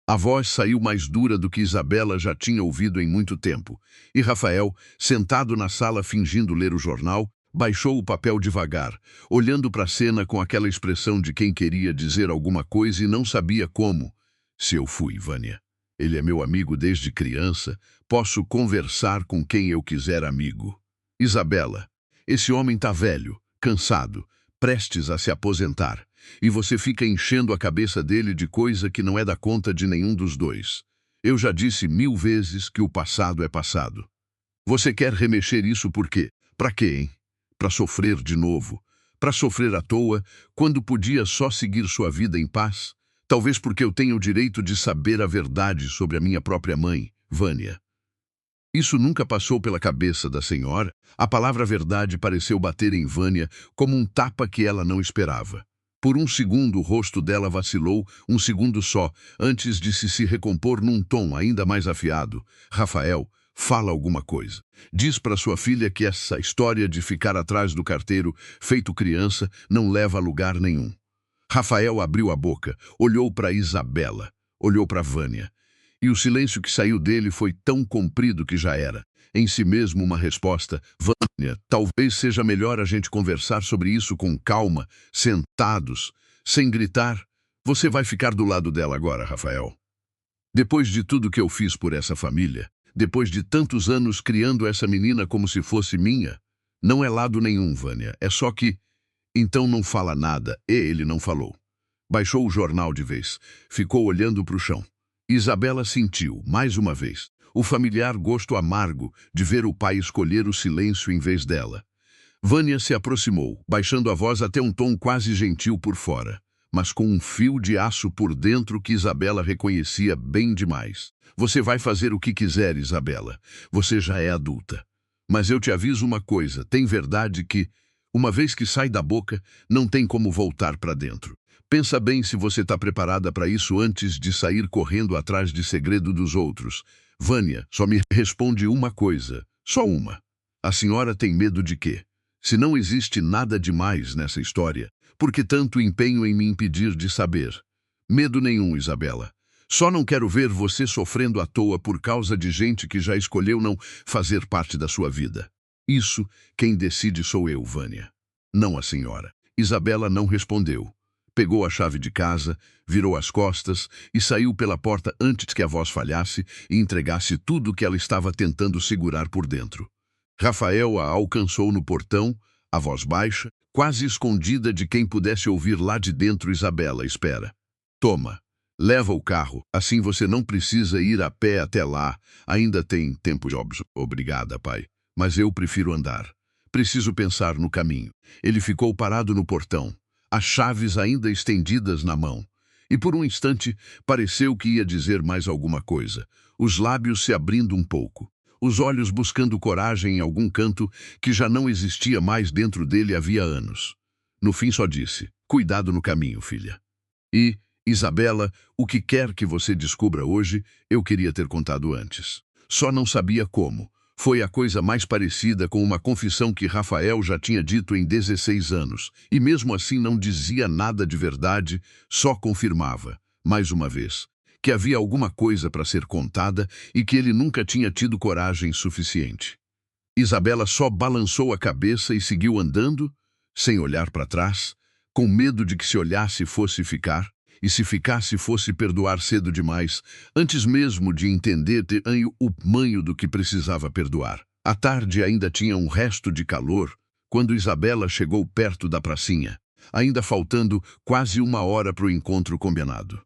A voz saiu mais dura do que Isabela já tinha ouvido em muito tempo, e Rafael, sentado na sala fingindo ler o jornal, baixou o papel devagar, olhando para a cena com aquela expressão de quem queria dizer alguma coisa e não sabia como. Se eu fui, Vânia. Ele é meu amigo desde criança, posso conversar com quem eu quiser amigo. Isabela, esse homem tá velho, cansado, prestes a se aposentar. E você fica enchendo a cabeça dele de coisa que não é da conta de nenhum dos dois. Eu já disse 1000 vezes que o passado é passado. Você quer remexer isso por quê? Pra quê, hein? Pra sofrer de novo? Pra sofrer à toa, quando podia só seguir sua vida em paz? Talvez porque eu tenho o direito de saber a verdade sobre a minha própria mãe, Vânia. Isso nunca passou pela cabeça da senhora. A palavra verdade pareceu bater em Vânia como um tapa que ela não esperava. Por um segundo o rosto dela vacilou, um segundo só, antes de se recompor num tom ainda mais afiado. Rafael, fala alguma coisa. Diz para sua filha que essa história de ficar atrás do carteiro, feito criança, não leva a lugar nenhum. Rafael abriu a boca, olhou para Isabela, olhou para Vânia. E o silêncio que saiu dele foi tão comprido que já era, em si mesmo, uma resposta. Vânia, talvez seja melhor a gente conversar sobre isso com calma, sentados, sem gritar. Você vai ficar do lado dela agora, Rafael. Depois de tudo que eu fiz por essa família, depois de tantos anos criando essa menina como se fosse minha, não é lado nenhum, Vânia, é só que... Então não fala nada, e ele não falou. Baixou o jornal de vez, ficou olhando para o chão. Isabela sentiu, mais uma vez, o familiar gosto amargo de ver o pai escolher o silêncio em vez dela. Vânia se aproximou, baixando a voz até um tom quase gentil por fora, mas com um fio de aço por dentro que Isabela reconhecia bem demais. Você vai fazer o que quiser, Isabela. Você já é adulta. Mas eu te aviso uma coisa, tem verdade que, uma vez que sai da boca, não tem como voltar para dentro. Pensa bem se você está preparada para isso antes de sair correndo atrás de segredo dos outros. Vânia, só me responde uma coisa, só uma. A senhora tem medo de quê? Se não existe nada demais nessa história, por que tanto empenho em me impedir de saber? Medo nenhum, Isabela. Só não quero ver você sofrendo à toa por causa de gente que já escolheu não fazer parte da sua vida. Isso, quem decide sou eu, Vânia. Não a senhora. Isabela não respondeu. Pegou a chave de casa, virou as costas e saiu pela porta antes que a voz falhasse e entregasse tudo que ela estava tentando segurar por dentro. Rafael a alcançou no portão, a voz baixa, quase escondida de quem pudesse ouvir lá de dentro. Isabela, espera. Toma. Leva o carro, assim você não precisa ir a pé até lá. Ainda tem tempo de óbvio. Obrigada, pai. Mas eu prefiro andar. Preciso pensar no caminho. Ele ficou parado no portão, as chaves ainda estendidas na mão. E por um instante, pareceu que ia dizer mais alguma coisa, os lábios se abrindo um pouco, os olhos buscando coragem em algum canto que já não existia mais dentro dele havia anos. No fim só disse, cuidado no caminho, filha. E, Isabela, o que quer que você descubra hoje, eu queria ter contado antes. Só não sabia como. Foi a coisa mais parecida com uma confissão que Rafael já tinha dito em 16 anos, e mesmo assim não dizia nada de verdade, só confirmava, mais uma vez, que havia alguma coisa para ser contada e que ele nunca tinha tido coragem suficiente. Isabela só balançou a cabeça e seguiu andando, sem olhar para trás, com medo de que se olhasse fosse ficar, e se ficasse fosse perdoar cedo demais, antes mesmo de entender o tamanho do que precisava perdoar. A tarde ainda tinha um resto de calor quando Isabela chegou perto da pracinha, ainda faltando quase 1 hora para o encontro combinado.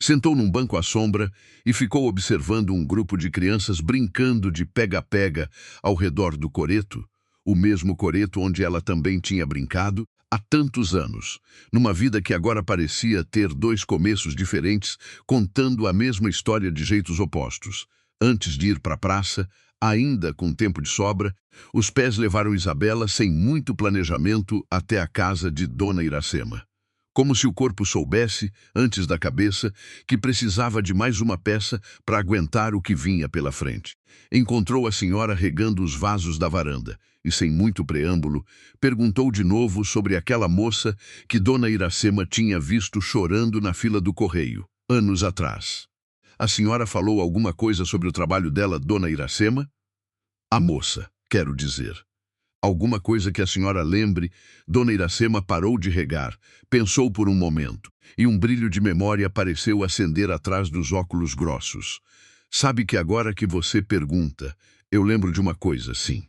Sentou num banco à sombra e ficou observando um grupo de crianças brincando de pega-pega ao redor do coreto, o mesmo coreto onde ela também tinha brincado há tantos anos, numa vida que agora parecia ter 2 começos diferentes, contando a mesma história de jeitos opostos. Antes de ir para a praça, ainda com tempo de sobra, os pés levaram Isabela sem muito planejamento até a casa de Dona Iracema. Como se o corpo soubesse, antes da cabeça, que precisava de mais uma peça para aguentar o que vinha pela frente. Encontrou a senhora regando os vasos da varanda e, sem muito preâmbulo, perguntou de novo sobre aquela moça que Dona Iracema tinha visto chorando na fila do correio, anos atrás. A senhora falou alguma coisa sobre o trabalho dela, Dona Iracema? A moça, quero dizer. Alguma coisa que a senhora lembre? Dona Iracema parou de regar, pensou por um momento, e um brilho de memória pareceu acender atrás dos óculos grossos. Sabe que agora que você pergunta, eu lembro de uma coisa, sim.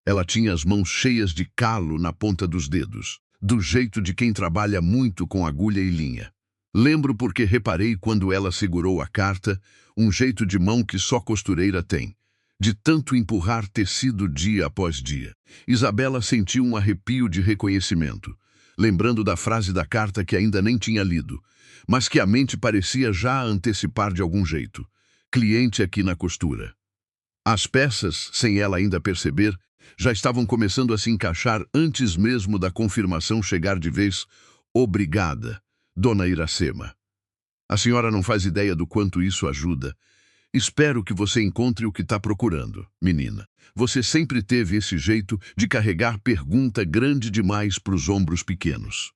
Ela tinha as mãos cheias de calo na ponta dos dedos, do jeito de quem trabalha muito com agulha e linha. Lembro porque reparei quando ela segurou a carta, um jeito de mão que só costureira tem, de tanto empurrar tecido dia após dia. Isabela sentiu um arrepio de reconhecimento, lembrando da frase da carta que ainda nem tinha lido, mas que a mente parecia já antecipar de algum jeito. Cliente aqui na costura. As peças, sem ela ainda perceber, já estavam começando a se encaixar antes mesmo da confirmação chegar de vez. Obrigada, Dona Iracema. A senhora não faz ideia do quanto isso ajuda. Espero que você encontre o que está procurando, menina. Você sempre teve esse jeito de carregar pergunta grande demais para os ombros pequenos.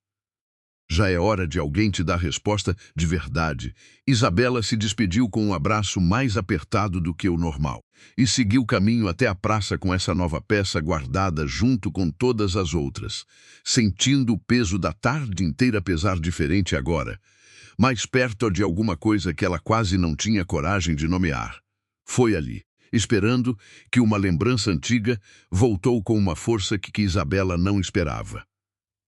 Já é hora de alguém te dar resposta de verdade. Isabela se despediu com um abraço mais apertado do que o normal e seguiu o caminho até a praça com essa nova peça guardada junto com todas as outras, sentindo o peso da tarde inteira pesar diferente agora, mais perto de alguma coisa que ela quase não tinha coragem de nomear. Foi ali, esperando que uma lembrança antiga voltou com uma força que Isabela não esperava.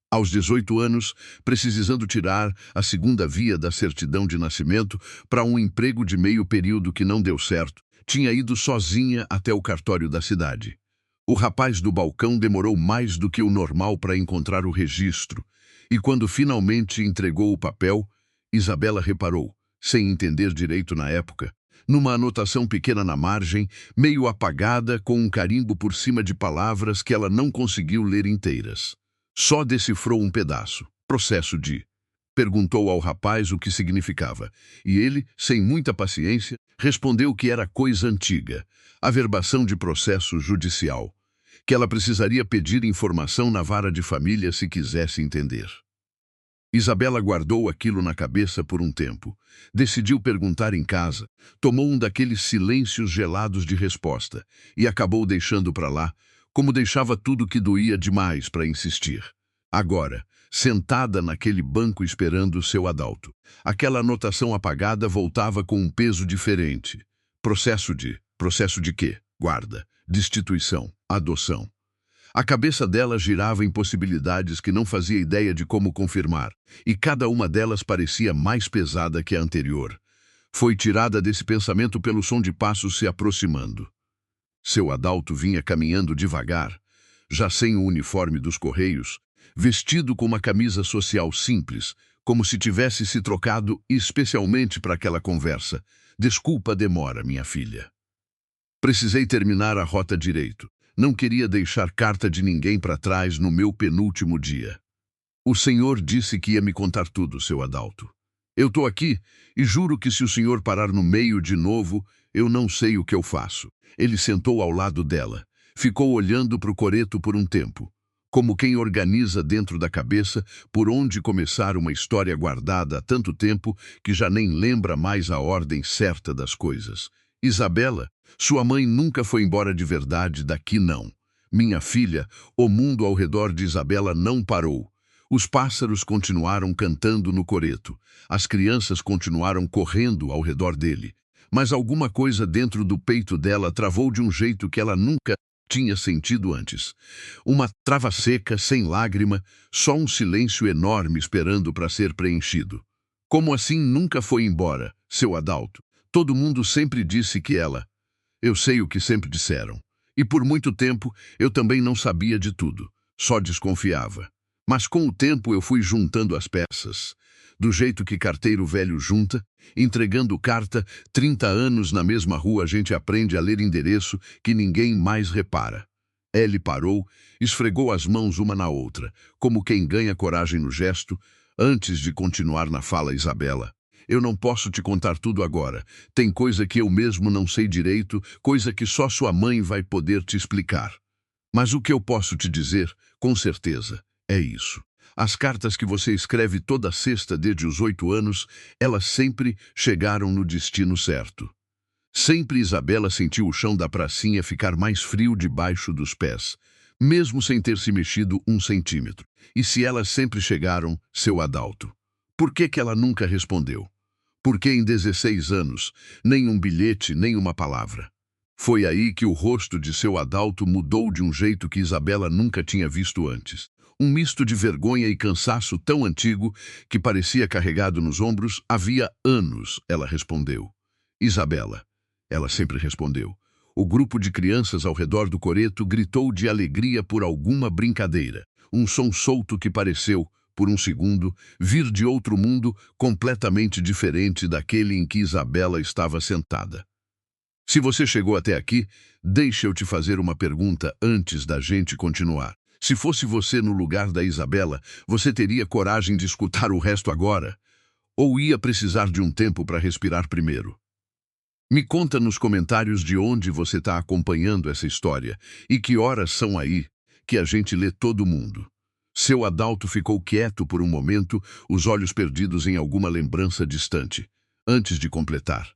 Aos 18 anos, precisando tirar a segunda via da certidão de nascimento para um emprego de meio período que não deu certo, tinha ido sozinha até o cartório da cidade. O rapaz do balcão demorou mais do que o normal para encontrar o registro, e quando finalmente entregou o papel, Isabela reparou, sem entender direito na época, numa anotação pequena na margem, meio apagada com um carimbo por cima de palavras que ela não conseguiu ler inteiras. Só decifrou um pedaço. Processo de... Perguntou ao rapaz o que significava, e ele, sem muita paciência, respondeu que era coisa antiga, averbação de processo judicial, que ela precisaria pedir informação na vara de família se quisesse entender. Isabela guardou aquilo na cabeça por um tempo. Decidiu perguntar em casa, tomou um daqueles silêncios gelados de resposta e acabou deixando para lá, como deixava tudo que doía demais para insistir. Agora, sentada naquele banco esperando seu adalto, aquela anotação apagada voltava com um peso diferente. Processo de quê? Guarda, destituição, adoção. A cabeça dela girava em possibilidades que não fazia ideia de como confirmar, e cada uma delas parecia mais pesada que a anterior. Foi tirada desse pensamento pelo som de passos se aproximando. Seu Adalto vinha caminhando devagar, já sem o uniforme dos Correios, vestido com uma camisa social simples, como se tivesse se trocado especialmente para aquela conversa. Desculpa a demora, minha filha. Precisei terminar a rota direito. Não queria deixar carta de ninguém para trás no meu penúltimo dia. O senhor disse que ia me contar tudo, seu Adalto. Eu estou aqui e juro que se o senhor parar no meio de novo, eu não sei o que eu faço. Ele sentou ao lado dela. Ficou olhando para o coreto por um tempo, como quem organiza dentro da cabeça por onde começar uma história guardada há tanto tempo que já nem lembra mais a ordem certa das coisas. Isabela, sua mãe nunca foi embora de verdade daqui não. Minha filha, o mundo ao redor de Isabela não parou. Os pássaros continuaram cantando no coreto. As crianças continuaram correndo ao redor dele. Mas alguma coisa dentro do peito dela travou de um jeito que ela nunca tinha sentido antes. Uma trava seca, sem lágrima, só um silêncio enorme esperando para ser preenchido. Como assim nunca foi embora, seu Adalto? Todo mundo sempre disse que ela... Eu sei o que sempre disseram. E por muito tempo eu também não sabia de tudo, só desconfiava. Mas com o tempo eu fui juntando as peças. Do jeito que carteiro velho junta, entregando carta, 30 anos na mesma rua a gente aprende a ler endereço que ninguém mais repara. Ellie parou, esfregou as mãos uma na outra, como quem ganha coragem no gesto, antes de continuar na fala Isabela. Eu não posso te contar tudo agora. Tem coisa que eu mesmo não sei direito, coisa que só sua mãe vai poder te explicar. Mas o que eu posso te dizer, com certeza, é isso. As cartas que você escreve toda sexta desde os 8 anos, elas sempre chegaram no destino certo. Sempre Isabela sentiu o chão da pracinha ficar mais frio debaixo dos pés, mesmo sem ter se mexido 1 centímetro. E se elas sempre chegaram, seu Adalto? Por que ela nunca respondeu? Porque em 16 anos, nem um bilhete, nem uma palavra. Foi aí que o rosto de seu Adalto mudou de um jeito que Isabela nunca tinha visto antes. Um misto de vergonha e cansaço tão antigo que parecia carregado nos ombros. Havia anos, ela respondeu. Isabela. Ela sempre respondeu. O grupo de crianças ao redor do coreto gritou de alegria por alguma brincadeira. Um som solto que pareceu, por um segundo, vir de outro mundo completamente diferente daquele em que Isabela estava sentada. Se você chegou até aqui, deixa eu te fazer uma pergunta antes da gente continuar. Se fosse você no lugar da Isabela, você teria coragem de escutar o resto agora? Ou ia precisar de um tempo para respirar primeiro? Me conta nos comentários de onde você está acompanhando essa história e que horas são aí que a gente lê todo mundo. Seu Adalto ficou quieto por um momento, os olhos perdidos em alguma lembrança distante, antes de completar.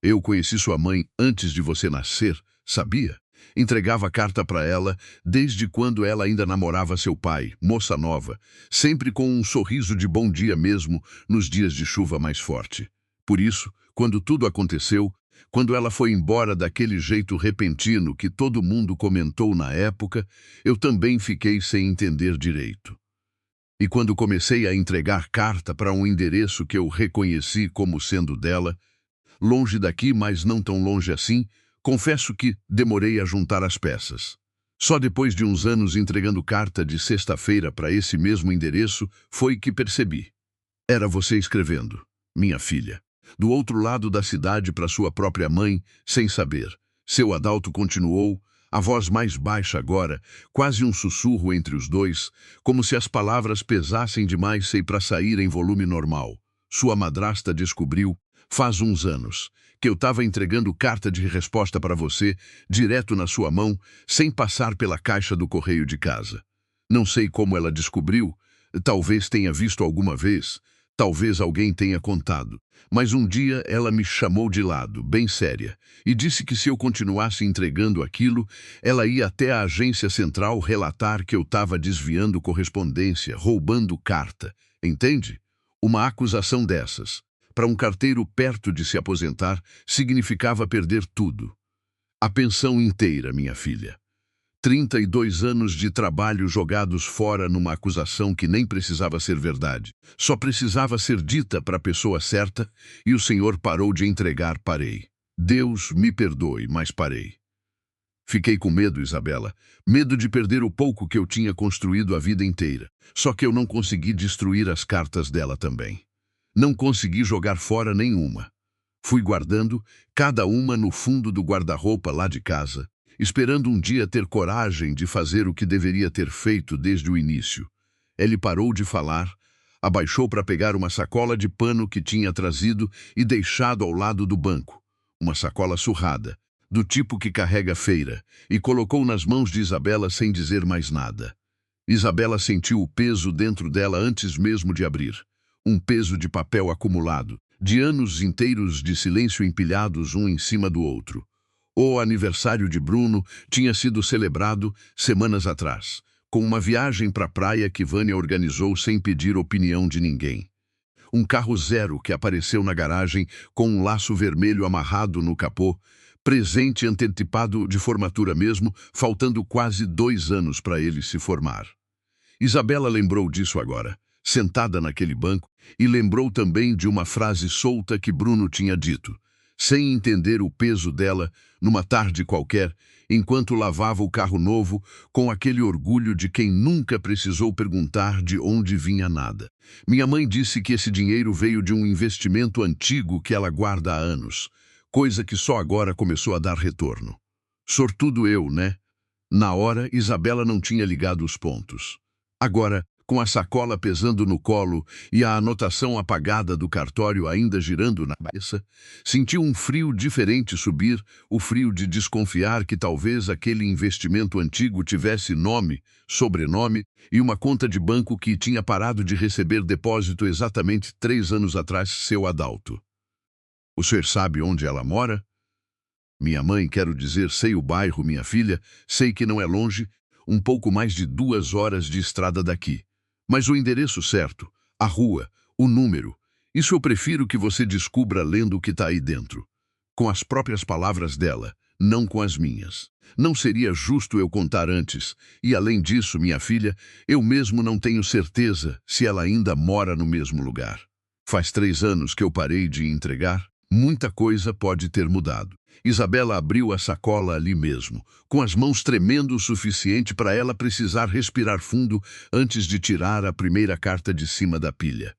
Eu conheci sua mãe antes de você nascer, sabia? Entregava carta para ela desde quando ela ainda namorava seu pai, moça nova, sempre com um sorriso de bom dia mesmo nos dias de chuva mais forte. Por isso, quando tudo aconteceu, quando ela foi embora daquele jeito repentino que todo mundo comentou na época, eu também fiquei sem entender direito. E quando comecei a entregar carta para um endereço que eu reconheci como sendo dela, longe daqui, mas não tão longe assim, confesso que demorei a juntar as peças. Só depois de uns anos entregando carta de sexta-feira para esse mesmo endereço foi que percebi. Era você escrevendo, minha filha. Do outro lado da cidade para sua própria mãe, sem saber. Seu Adalto continuou, a voz mais baixa agora, quase um sussurro entre os dois, como se as palavras pesassem demais para sair em volume normal. Sua madrasta descobriu, faz uns anos, que eu estava entregando carta de resposta para você, direto na sua mão, sem passar pela caixa do correio de casa. Não sei como ela descobriu, talvez tenha visto alguma vez, talvez alguém tenha contado. Mas um dia ela me chamou de lado, bem séria, e disse que se eu continuasse entregando aquilo, ela ia até a agência central relatar que eu estava desviando correspondência, roubando carta. Entende? Uma acusação dessas, para um carteiro perto de se aposentar, significava perder tudo. A pensão inteira, minha filha. 32 anos de trabalho jogados fora numa acusação que nem precisava ser verdade. Só precisava ser dita para a pessoa certa e o Senhor parou de entregar, parei. Deus me perdoe, mas parei. Fiquei com medo, Isabela. Medo de perder o pouco que eu tinha construído a vida inteira. Só que eu não consegui destruir as cartas dela também. Não consegui jogar fora nenhuma. Fui guardando cada uma no fundo do guarda-roupa lá de casa, esperando um dia ter coragem de fazer o que deveria ter feito desde o início. Ele parou de falar, abaixou para pegar uma sacola de pano que tinha trazido e deixado ao lado do banco. Uma sacola surrada, do tipo que carrega feira, e colocou nas mãos de Isabela sem dizer mais nada. Isabela sentiu o peso dentro dela antes mesmo de abrir. Um peso de papel acumulado, de anos inteiros de silêncio empilhados um em cima do outro. O aniversário de Bruno tinha sido celebrado semanas atrás, com uma viagem para a praia que Vânia organizou sem pedir opinião de ninguém. Um carro zero que apareceu na garagem com um laço vermelho amarrado no capô, presente antecipado de formatura mesmo, faltando quase 2 anos para ele se formar. Isabela lembrou disso agora, sentada naquele banco, e lembrou também de uma frase solta que Bruno tinha dito, sem entender o peso dela, numa tarde qualquer, enquanto lavava o carro novo, com aquele orgulho de quem nunca precisou perguntar de onde vinha nada. Minha mãe disse que esse dinheiro veio de um investimento antigo que ela guarda há anos, coisa que só agora começou a dar retorno. Sortudo eu, né? Na hora, Isabela não tinha ligado os pontos. Agora, com a sacola pesando no colo e a anotação apagada do cartório ainda girando na cabeça, sentiu um frio diferente subir, o frio de desconfiar que talvez aquele investimento antigo tivesse nome, sobrenome e uma conta de banco que tinha parado de receber depósito exatamente 3 anos atrás, seu Adalto. O senhor sabe onde ela mora? Minha mãe, quero dizer, sei o bairro, minha filha, sei que não é longe, um pouco mais de 2 horas de estrada daqui. Mas o endereço certo, a rua, o número, isso eu prefiro que você descubra lendo o que está aí dentro. Com as próprias palavras dela, não com as minhas. Não seria justo eu contar antes, e além disso, minha filha, eu mesmo não tenho certeza se ela ainda mora no mesmo lugar. Faz 3 anos que eu parei de entregar, muita coisa pode ter mudado. Isabela abriu a sacola ali mesmo, com as mãos tremendo o suficiente para ela precisar respirar fundo antes de tirar a primeira carta de cima da pilha.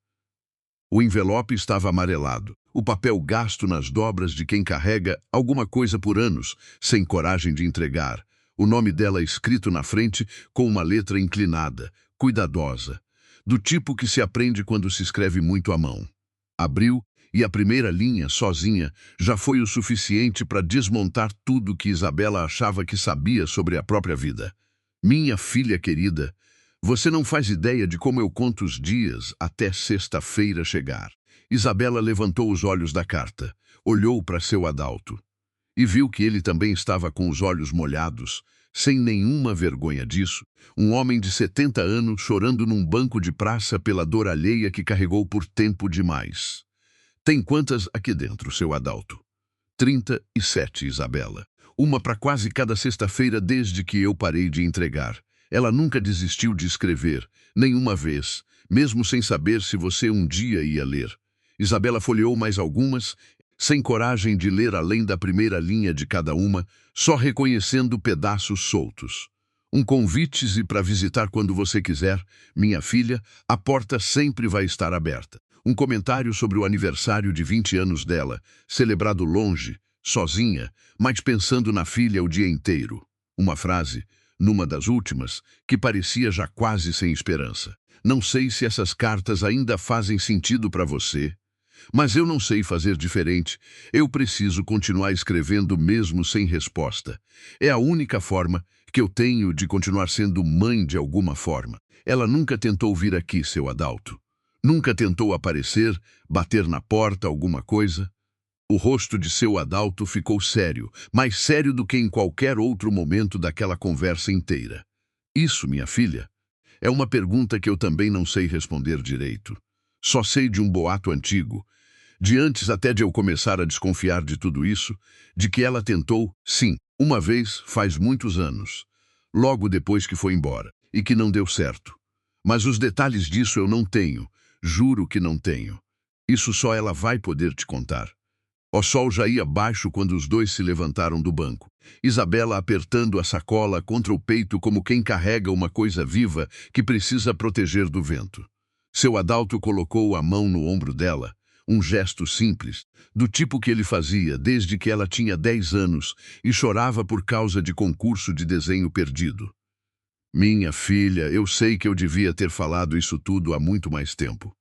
O envelope estava amarelado, o papel gasto nas dobras de quem carrega alguma coisa por anos, sem coragem de entregar, o nome dela escrito na frente com uma letra inclinada, cuidadosa, do tipo que se aprende quando se escreve muito à mão. Abriu, e a primeira linha, sozinha, já foi o suficiente para desmontar tudo que Isabela achava que sabia sobre a própria vida. Minha filha querida, você não faz ideia de como eu conto os dias até sexta-feira chegar. Isabela levantou os olhos da carta, olhou para seu Adalto e viu que ele também estava com os olhos molhados, sem nenhuma vergonha disso, um homem de 70 anos chorando num banco de praça pela dor alheia que carregou por tempo demais. Tem quantas aqui dentro, seu Adalto? 37, Isabela. Uma para quase cada sexta-feira desde que eu parei de entregar. Ela nunca desistiu de escrever, nenhuma vez, mesmo sem saber se você um dia ia ler. Isabela folheou mais algumas, sem coragem de ler além da primeira linha de cada uma, só reconhecendo pedaços soltos. Um convite para visitar quando você quiser, minha filha, a porta sempre vai estar aberta. Um comentário sobre o aniversário de 20 anos dela, celebrado longe, sozinha, mas pensando na filha o dia inteiro. Uma frase, numa das últimas, que parecia já quase sem esperança. Não sei se essas cartas ainda fazem sentido para você, mas eu não sei fazer diferente. Eu preciso continuar escrevendo mesmo sem resposta. É a única forma que eu tenho de continuar sendo mãe de alguma forma. Ela nunca tentou vir aqui, seu Adalto. Nunca tentou aparecer, bater na porta, alguma coisa? O rosto de seu Adalto ficou sério, mais sério do que em qualquer outro momento daquela conversa inteira. Isso, minha filha, é uma pergunta que eu também não sei responder direito. Só sei de um boato antigo, de antes até de eu começar a desconfiar de tudo isso, de que ela tentou, sim, uma vez, faz muitos anos, logo depois que foi embora, e que não deu certo. Mas os detalhes disso eu não tenho, juro que não tenho. Isso só ela vai poder te contar. O sol já ia baixo quando os dois se levantaram do banco. Isabela apertando a sacola contra o peito como quem carrega uma coisa viva que precisa proteger do vento. Seu Adalto colocou a mão no ombro dela, um gesto simples, do tipo que ele fazia desde que ela tinha 10 anos e chorava por causa de concurso de desenho perdido. Minha filha, eu sei que eu devia ter falado isso tudo há muito mais tempo.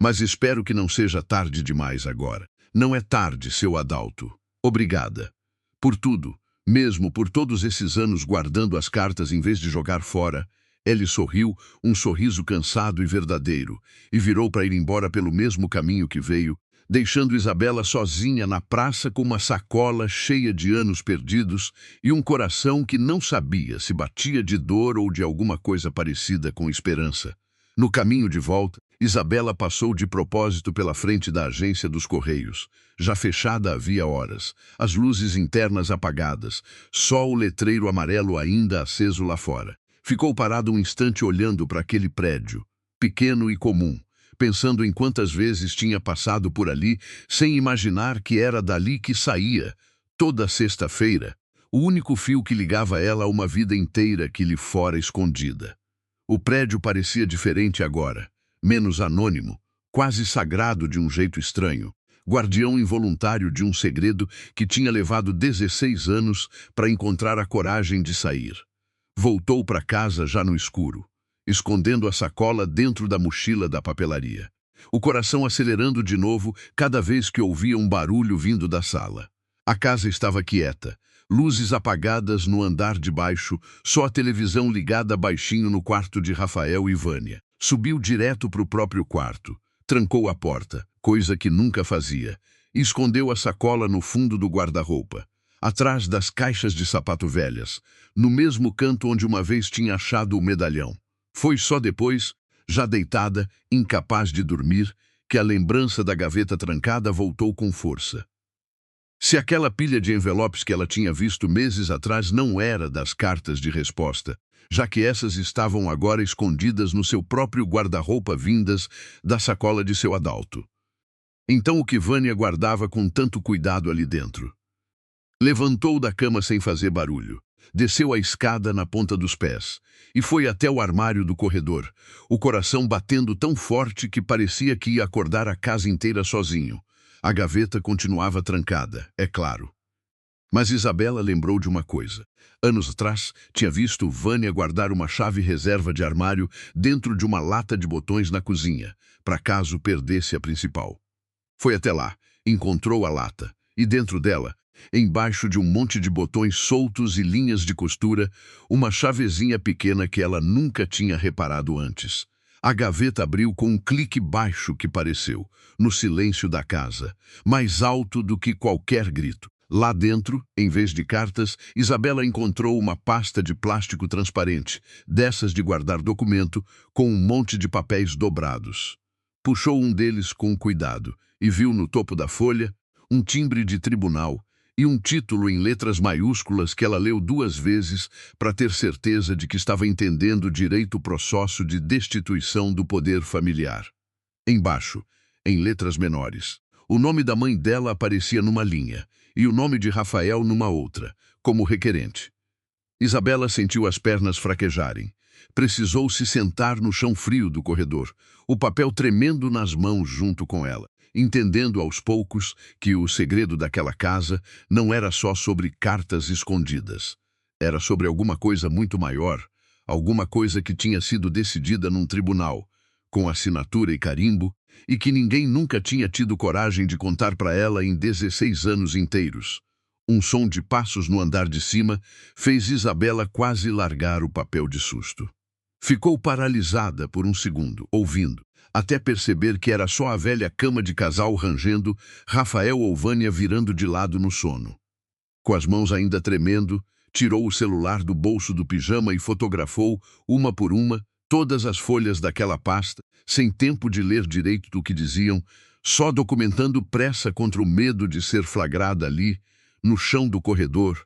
Mas espero que não seja tarde demais agora. Não é tarde, seu Adalto. Obrigada. Por tudo, mesmo por todos esses anos guardando as cartas em vez de jogar fora. Ele sorriu, um sorriso cansado e verdadeiro, e virou para ir embora pelo mesmo caminho que veio, deixando Isabela sozinha na praça com uma sacola cheia de anos perdidos e um coração que não sabia se batia de dor ou de alguma coisa parecida com esperança. No caminho de volta, Isabela passou de propósito pela frente da agência dos Correios. Já fechada havia horas, as luzes internas apagadas, só o letreiro amarelo ainda aceso lá fora. Ficou parado um instante olhando para aquele prédio, pequeno e comum, pensando em quantas vezes tinha passado por ali, sem imaginar que era dali que saía, toda sexta-feira, o único fio que ligava ela a uma vida inteira que lhe fora escondida. O prédio parecia diferente agora, menos anônimo, quase sagrado de um jeito estranho, guardião involuntário de um segredo que tinha levado 16 anos para encontrar a coragem de sair. Voltou para casa já no escuro, escondendo a sacola dentro da mochila da papelaria. O coração acelerando de novo cada vez que ouvia um barulho vindo da sala. A casa estava quieta, luzes apagadas no andar de baixo, só a televisão ligada baixinho no quarto de Rafael e Vânia. Subiu direto para o próprio quarto, trancou a porta, coisa que nunca fazia, e escondeu a sacola no fundo do guarda-roupa, atrás das caixas de sapato velhas, no mesmo canto onde uma vez tinha achado o medalhão. Foi só depois, já deitada, incapaz de dormir, que a lembrança da gaveta trancada voltou com força. Se aquela pilha de envelopes que ela tinha visto meses atrás não era das cartas de resposta, já que essas estavam agora escondidas no seu próprio guarda-roupa vindas da sacola de seu Adalto. Então o que Vânia guardava com tanto cuidado ali dentro? Levantou da cama sem fazer barulho, desceu a escada na ponta dos pés e foi até o armário do corredor, o coração batendo tão forte que parecia que ia acordar a casa inteira sozinho. A gaveta continuava trancada, é claro. Mas Isabela lembrou de uma coisa. Anos atrás, tinha visto Vânia guardar uma chave reserva de armário dentro de uma lata de botões na cozinha, para caso perdesse a principal. Foi até lá, encontrou a lata, e dentro dela, embaixo de um monte de botões soltos e linhas de costura, uma chavezinha pequena que ela nunca tinha reparado antes. A gaveta abriu com um clique baixo que pareceu, no silêncio da casa, mais alto do que qualquer grito. Lá dentro, em vez de cartas, Isabela encontrou uma pasta de plástico transparente, dessas de guardar documento, com um monte de papéis dobrados. Puxou um deles com cuidado e viu no topo da folha um timbre de tribunal e um título em letras maiúsculas que ela leu 2 vezes para ter certeza de que estava entendendo direito o processo de destituição do poder familiar. Embaixo, em letras menores, o nome da mãe dela aparecia numa linha e o nome de Rafael numa outra, como requerente. Isabela sentiu as pernas fraquejarem. Precisou se sentar no chão frio do corredor, o papel tremendo nas mãos junto com ela, entendendo aos poucos que o segredo daquela casa não era só sobre cartas escondidas. Era sobre alguma coisa muito maior, alguma coisa que tinha sido decidida num tribunal, com assinatura e carimbo, e que ninguém nunca tinha tido coragem de contar para ela em 16 anos inteiros. Um som de passos no andar de cima fez Isabela quase largar o papel de susto. Ficou paralisada por um segundo, ouvindo, até perceber que era só a velha cama de casal rangendo, Rafael ou Vânia virando de lado no sono. Com as mãos ainda tremendo, tirou o celular do bolso do pijama e fotografou, uma por uma, todas as folhas daquela pasta, sem tempo de ler direito do que diziam, só documentando pressa contra o medo de ser flagrada ali, no chão do corredor,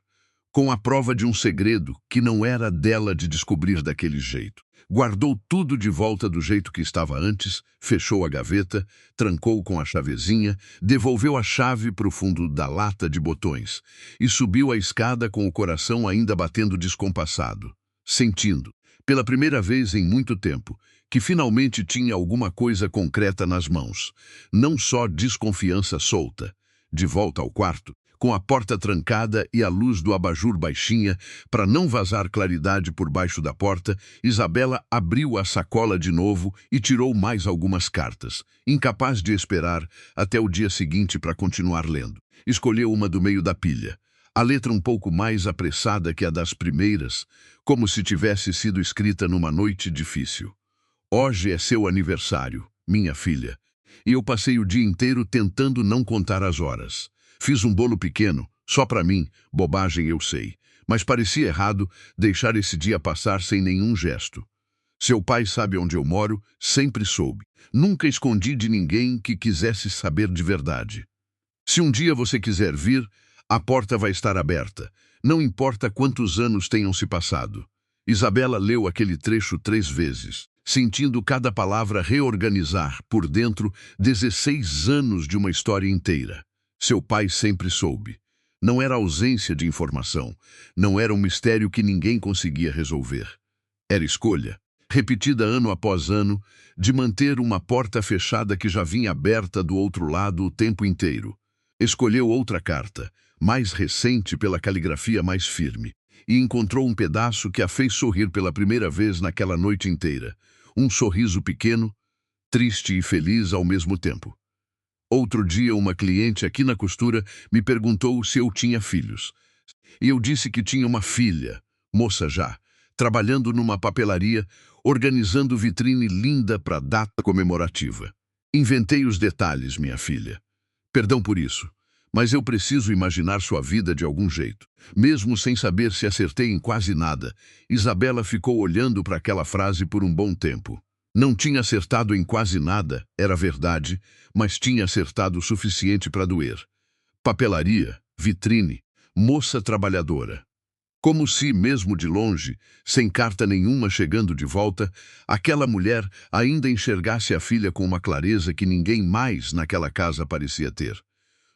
com a prova de um segredo que não era dela de descobrir daquele jeito. Guardou tudo de volta do jeito que estava antes, fechou a gaveta, trancou com a chavezinha, devolveu a chave para o fundo da lata de botões e subiu a escada com o coração ainda batendo descompassado, sentindo, pela primeira vez em muito tempo, que finalmente tinha alguma coisa concreta nas mãos, não só desconfiança solta. De volta ao quarto, com a porta trancada e a luz do abajur baixinha, para não vazar claridade por baixo da porta, Isabela abriu a sacola de novo e tirou mais algumas cartas, incapaz de esperar até o dia seguinte para continuar lendo. Escolheu uma do meio da pilha, a letra um pouco mais apressada que a das primeiras, como se tivesse sido escrita numa noite difícil. Hoje é seu aniversário, minha filha, e eu passei o dia inteiro tentando não contar as horas. Fiz um bolo pequeno, só para mim, bobagem eu sei, mas parecia errado deixar esse dia passar sem nenhum gesto. Seu pai sabe onde eu moro, sempre soube. Nunca escondi de ninguém que quisesse saber de verdade. Se um dia você quiser vir, a porta vai estar aberta, não importa quantos anos tenham se passado. Isabela leu aquele trecho 3 vezes, sentindo cada palavra reorganizar, por dentro, 16 anos de uma história inteira. Seu pai sempre soube. Não era ausência de informação, não era um mistério que ninguém conseguia resolver. Era escolha, repetida ano após ano, de manter uma porta fechada que já vinha aberta do outro lado o tempo inteiro. Escolheu outra carta, mais recente pela caligrafia mais firme, e encontrou um pedaço que a fez sorrir pela primeira vez naquela noite inteira. Um sorriso pequeno, triste e feliz ao mesmo tempo. Outro dia, uma cliente aqui na costura me perguntou se eu tinha filhos. E eu disse que tinha uma filha, moça já, trabalhando numa papelaria, organizando vitrine linda para data comemorativa. Inventei os detalhes, minha filha. Perdão por isso, mas eu preciso imaginar sua vida de algum jeito. Mesmo sem saber se acertei em quase nada, Isabela ficou olhando para aquela frase por um bom tempo. Não tinha acertado em quase nada, era verdade, mas tinha acertado o suficiente para doer. Papelaria, vitrine, moça trabalhadora. Como se, mesmo de longe, sem carta nenhuma chegando de volta, aquela mulher ainda enxergasse a filha com uma clareza que ninguém mais naquela casa parecia ter.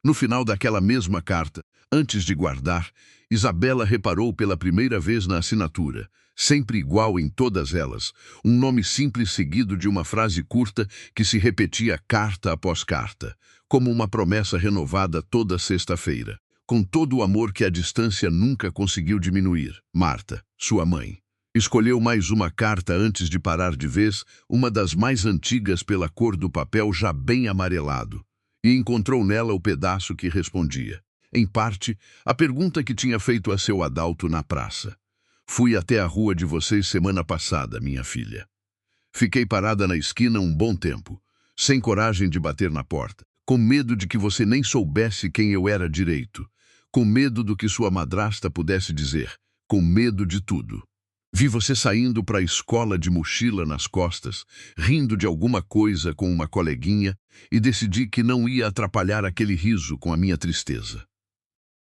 No final daquela mesma carta, antes de guardar, Isabela reparou pela primeira vez na assinatura, sempre igual em todas elas, um nome simples seguido de uma frase curta que se repetia carta após carta, como uma promessa renovada toda sexta-feira, com todo o amor que a distância nunca conseguiu diminuir. Marta, sua mãe. Escolheu mais uma carta antes de parar de vez, uma das mais antigas pela cor do papel já bem amarelado, e encontrou nela o pedaço que respondia, em parte, a pergunta que tinha feito a seu Adalto na praça. Fui até a rua de vocês semana passada, minha filha. Fiquei parada na esquina um bom tempo, sem coragem de bater na porta, com medo de que você nem soubesse quem eu era direito, com medo do que sua madrasta pudesse dizer, com medo de tudo. Vi você saindo para a escola de mochila nas costas, rindo de alguma coisa com uma coleguinha, e decidi que não ia atrapalhar aquele riso com a minha tristeza.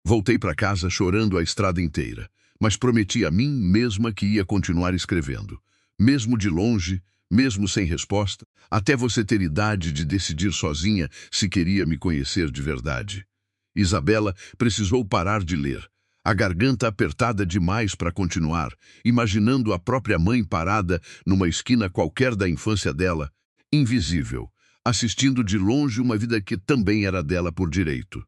Voltei para casa chorando a estrada inteira, mas prometi a mim mesma que ia continuar escrevendo, mesmo de longe, mesmo sem resposta, até você ter idade de decidir sozinha se queria me conhecer de verdade. Isabela precisou parar de ler, a garganta apertada demais para continuar, imaginando a própria mãe parada numa esquina qualquer da infância dela, invisível, assistindo de longe uma vida que também era dela por direito.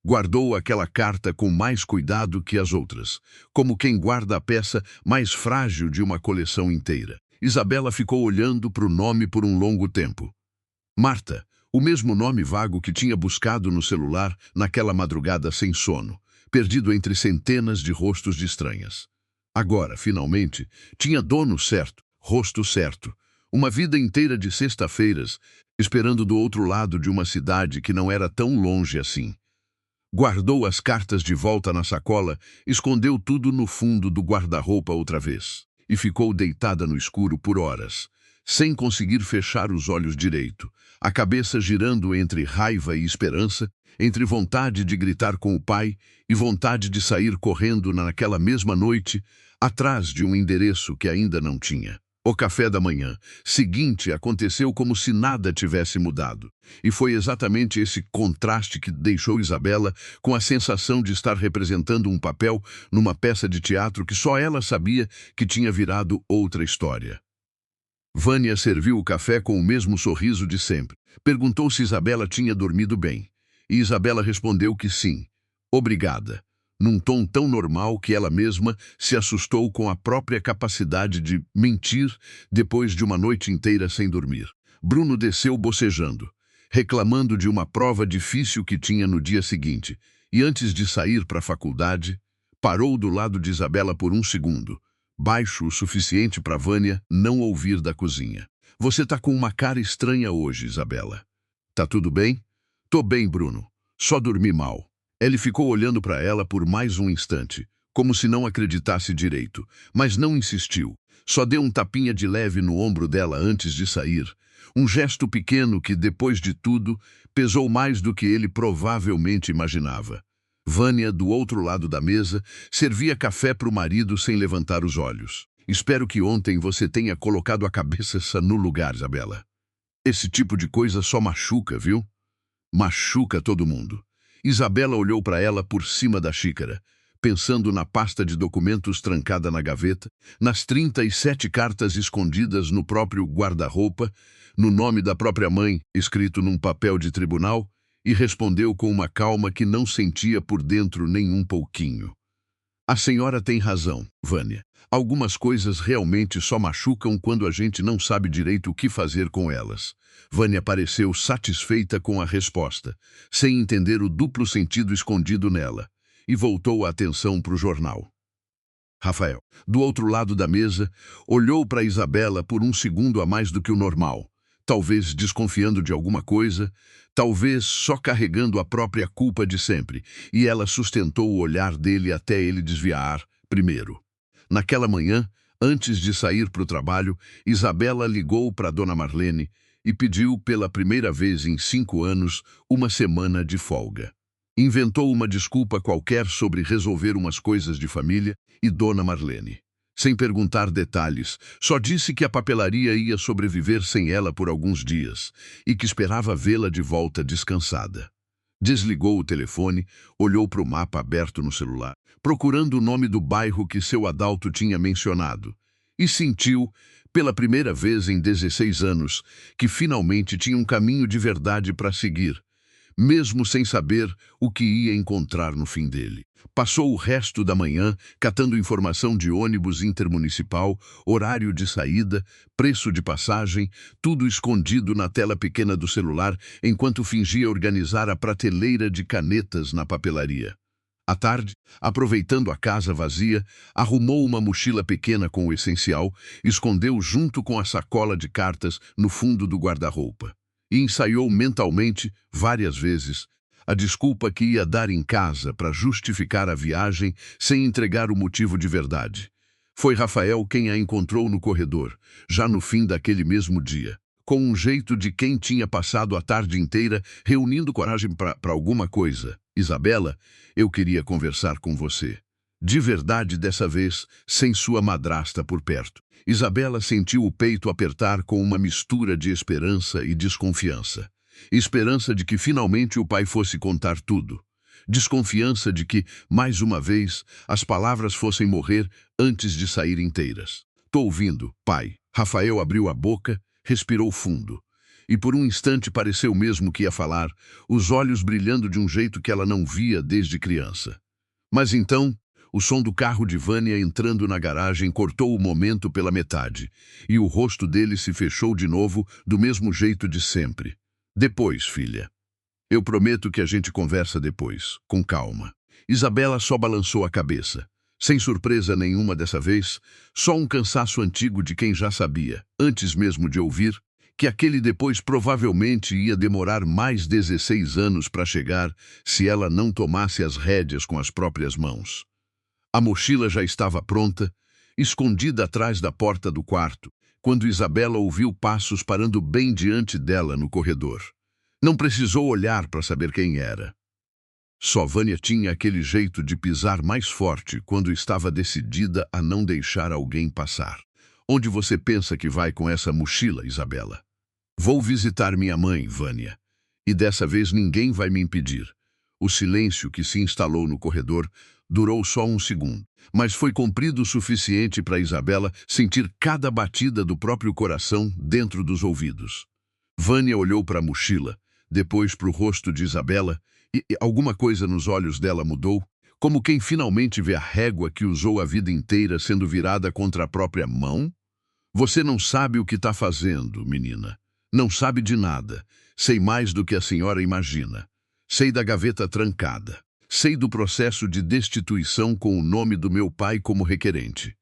Guardou aquela carta com mais cuidado que as outras, como quem guarda a peça mais frágil de uma coleção inteira. Isabela ficou olhando para o nome por um longo tempo. Marta, o mesmo nome vago que tinha buscado no celular naquela madrugada sem sono, perdido entre centenas de rostos de estranhas. Agora, finalmente, tinha dono certo, rosto certo, uma vida inteira de sexta-feiras, esperando do outro lado de uma cidade que não era tão longe assim. Guardou as cartas de volta na sacola, escondeu tudo no fundo do guarda-roupa outra vez, e ficou deitada no escuro por horas, sem conseguir fechar os olhos direito, a cabeça girando entre raiva e esperança, entre vontade de gritar com o pai e vontade de sair correndo naquela mesma noite, atrás de um endereço que ainda não tinha. O café da manhã seguinte aconteceu como se nada tivesse mudado. E foi exatamente esse contraste que deixou Isabela com a sensação de estar representando um papel numa peça de teatro que só ela sabia que tinha virado outra história. Vânia serviu o café com o mesmo sorriso de sempre. Perguntou se Isabela tinha dormido bem. E Isabela respondeu que sim. Obrigada. Num tom tão normal que ela mesma se assustou com a própria capacidade de mentir depois de uma noite inteira sem dormir. Bruno desceu bocejando, reclamando de uma prova difícil que tinha no dia seguinte, e antes de sair para a faculdade, parou do lado de Isabela por um segundo, baixo o suficiente para Vânia não ouvir da cozinha. Você tá com uma cara estranha hoje, Isabela. Tá tudo bem? Tô bem, Bruno. Só dormi mal. Ele ficou olhando para ela por mais um instante, como se não acreditasse direito, mas não insistiu. Só deu um tapinha de leve no ombro dela antes de sair. Um gesto pequeno que, depois de tudo, pesou mais do que ele provavelmente imaginava. Vânia, do outro lado da mesa, servia café para o marido sem levantar os olhos. Espero que ontem você tenha colocado a cabeça no lugar, Isabela. Esse tipo de coisa só machuca, viu? Machuca todo mundo. Isabela olhou para ela por cima da xícara, pensando na pasta de documentos trancada na gaveta, nas 37 cartas escondidas no próprio guarda-roupa, no nome da própria mãe, escrito num papel de tribunal, e respondeu com uma calma que não sentia por dentro nem um pouquinho. A senhora tem razão, Vânia. Algumas coisas realmente só machucam quando a gente não sabe direito o que fazer com elas. Vânia pareceu satisfeita com a resposta, sem entender o duplo sentido escondido nela, e voltou a atenção para o jornal. Rafael, do outro lado da mesa, olhou para Isabela por um segundo a mais do que o normal, talvez desconfiando de alguma coisa, talvez só carregando a própria culpa de sempre, e ela sustentou o olhar dele até ele desviar primeiro. Naquela manhã, antes de sair para o trabalho, Isabela ligou para Dona Marlene e pediu pela primeira vez em 5 anos uma semana de folga. Inventou uma desculpa qualquer sobre resolver umas coisas de família e Dona Marlene, sem perguntar detalhes, só disse que a papelaria ia sobreviver sem ela por alguns dias e que esperava vê-la de volta descansada. Desligou o telefone, olhou para o mapa aberto no celular, procurando o nome do bairro que seu Adalto tinha mencionado, e sentiu, pela primeira vez em 16 anos, que finalmente tinha um caminho de verdade para seguir, mesmo sem saber o que ia encontrar no fim dele. Passou o resto da manhã catando informação de ônibus intermunicipal, horário de saída, preço de passagem, tudo escondido na tela pequena do celular, enquanto fingia organizar a prateleira de canetas na papelaria. À tarde, aproveitando a casa vazia, arrumou uma mochila pequena com o essencial, escondeu junto com a sacola de cartas no fundo do guarda-roupa e ensaiou mentalmente, várias vezes, a desculpa que ia dar em casa para justificar a viagem sem entregar o motivo de verdade. Foi Rafael quem a encontrou no corredor, já no fim daquele mesmo dia, com um jeito de quem tinha passado a tarde inteira reunindo coragem para alguma coisa. Isabela, eu queria conversar com você. De verdade dessa vez, sem sua madrasta por perto. Isabela sentiu o peito apertar com uma mistura de esperança e desconfiança. Esperança de que finalmente o pai fosse contar tudo. Desconfiança de que, mais uma vez, as palavras fossem morrer antes de sair inteiras. Tô ouvindo, pai. Rafael abriu a boca, respirou fundo. E por um instante pareceu mesmo que ia falar, os olhos brilhando de um jeito que ela não via desde criança. Mas então, o som do carro de Vânia entrando na garagem cortou o momento pela metade, e o rosto dele se fechou de novo do mesmo jeito de sempre. Depois, filha. Eu prometo que a gente conversa depois, com calma. Isabela só balançou a cabeça. Sem surpresa nenhuma dessa vez, só um cansaço antigo de quem já sabia, antes mesmo de ouvir, que aquele depois provavelmente ia demorar mais 16 anos para chegar se ela não tomasse as rédeas com as próprias mãos. A mochila já estava pronta, escondida atrás da porta do quarto, quando Isabela ouviu passos parando bem diante dela no corredor. Não precisou olhar para saber quem era. Só Vânia tinha aquele jeito de pisar mais forte quando estava decidida a não deixar alguém passar. Onde você pensa que vai com essa mochila, Isabela? Vou visitar minha mãe, Vânia. E dessa vez ninguém vai me impedir. O silêncio que se instalou no corredor durou só um segundo, mas foi comprido o suficiente para Isabela sentir cada batida do próprio coração dentro dos ouvidos. Vânia olhou para a mochila, depois para o rosto de Isabela, e alguma coisa nos olhos dela mudou, como quem finalmente vê a régua que usou a vida inteira sendo virada contra a própria mão. Você não sabe o que está fazendo, menina. Não sabe de nada. Sei mais do que a senhora imagina. Sei da gaveta trancada. Sei do processo de destituição com o nome do meu pai como requerente.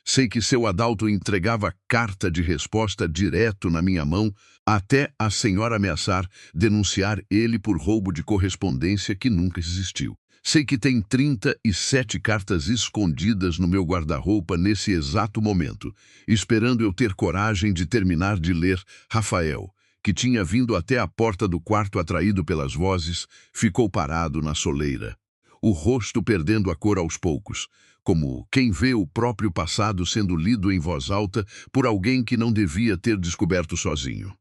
Sei que seu Adalto entregava carta de resposta direto na minha mão até a senhora ameaçar denunciar ele por roubo de correspondência que nunca existiu. Sei que tem 37 cartas escondidas no meu guarda-roupa nesse exato momento, esperando eu ter coragem de terminar de ler. Rafael, que tinha vindo até a porta do quarto atraído pelas vozes, ficou parado na soleira, o rosto perdendo a cor aos poucos, como quem vê o próprio passado sendo lido em voz alta por alguém que não devia ter descoberto sozinho.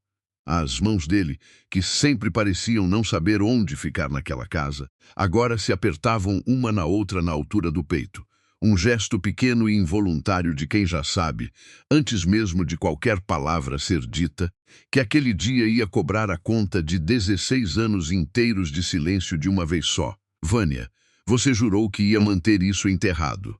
As mãos dele, que sempre pareciam não saber onde ficar naquela casa, agora se apertavam uma na outra na altura do peito. Um gesto pequeno e involuntário de quem já sabe, antes mesmo de qualquer palavra ser dita, que aquele dia ia cobrar a conta de 16 anos inteiros de silêncio de uma vez só. Vânia, você jurou que ia manter isso enterrado.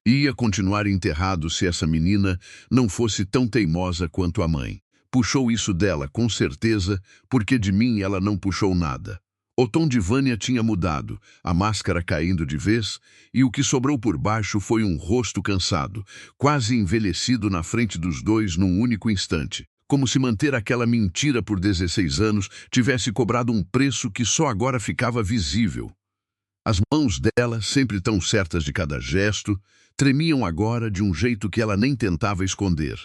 Ia continuar enterrado se essa menina não fosse tão teimosa quanto a mãe. Puxou isso dela, com certeza, porque de mim ela não puxou nada. O tom de Vânia tinha mudado, a máscara caindo de vez, e o que sobrou por baixo foi um rosto cansado, quase envelhecido na frente dos dois num único instante, como se manter aquela mentira por 16 anos tivesse cobrado um preço que só agora ficava visível. As mãos dela, sempre tão certas de cada gesto, tremiam agora de um jeito que ela nem tentava esconder.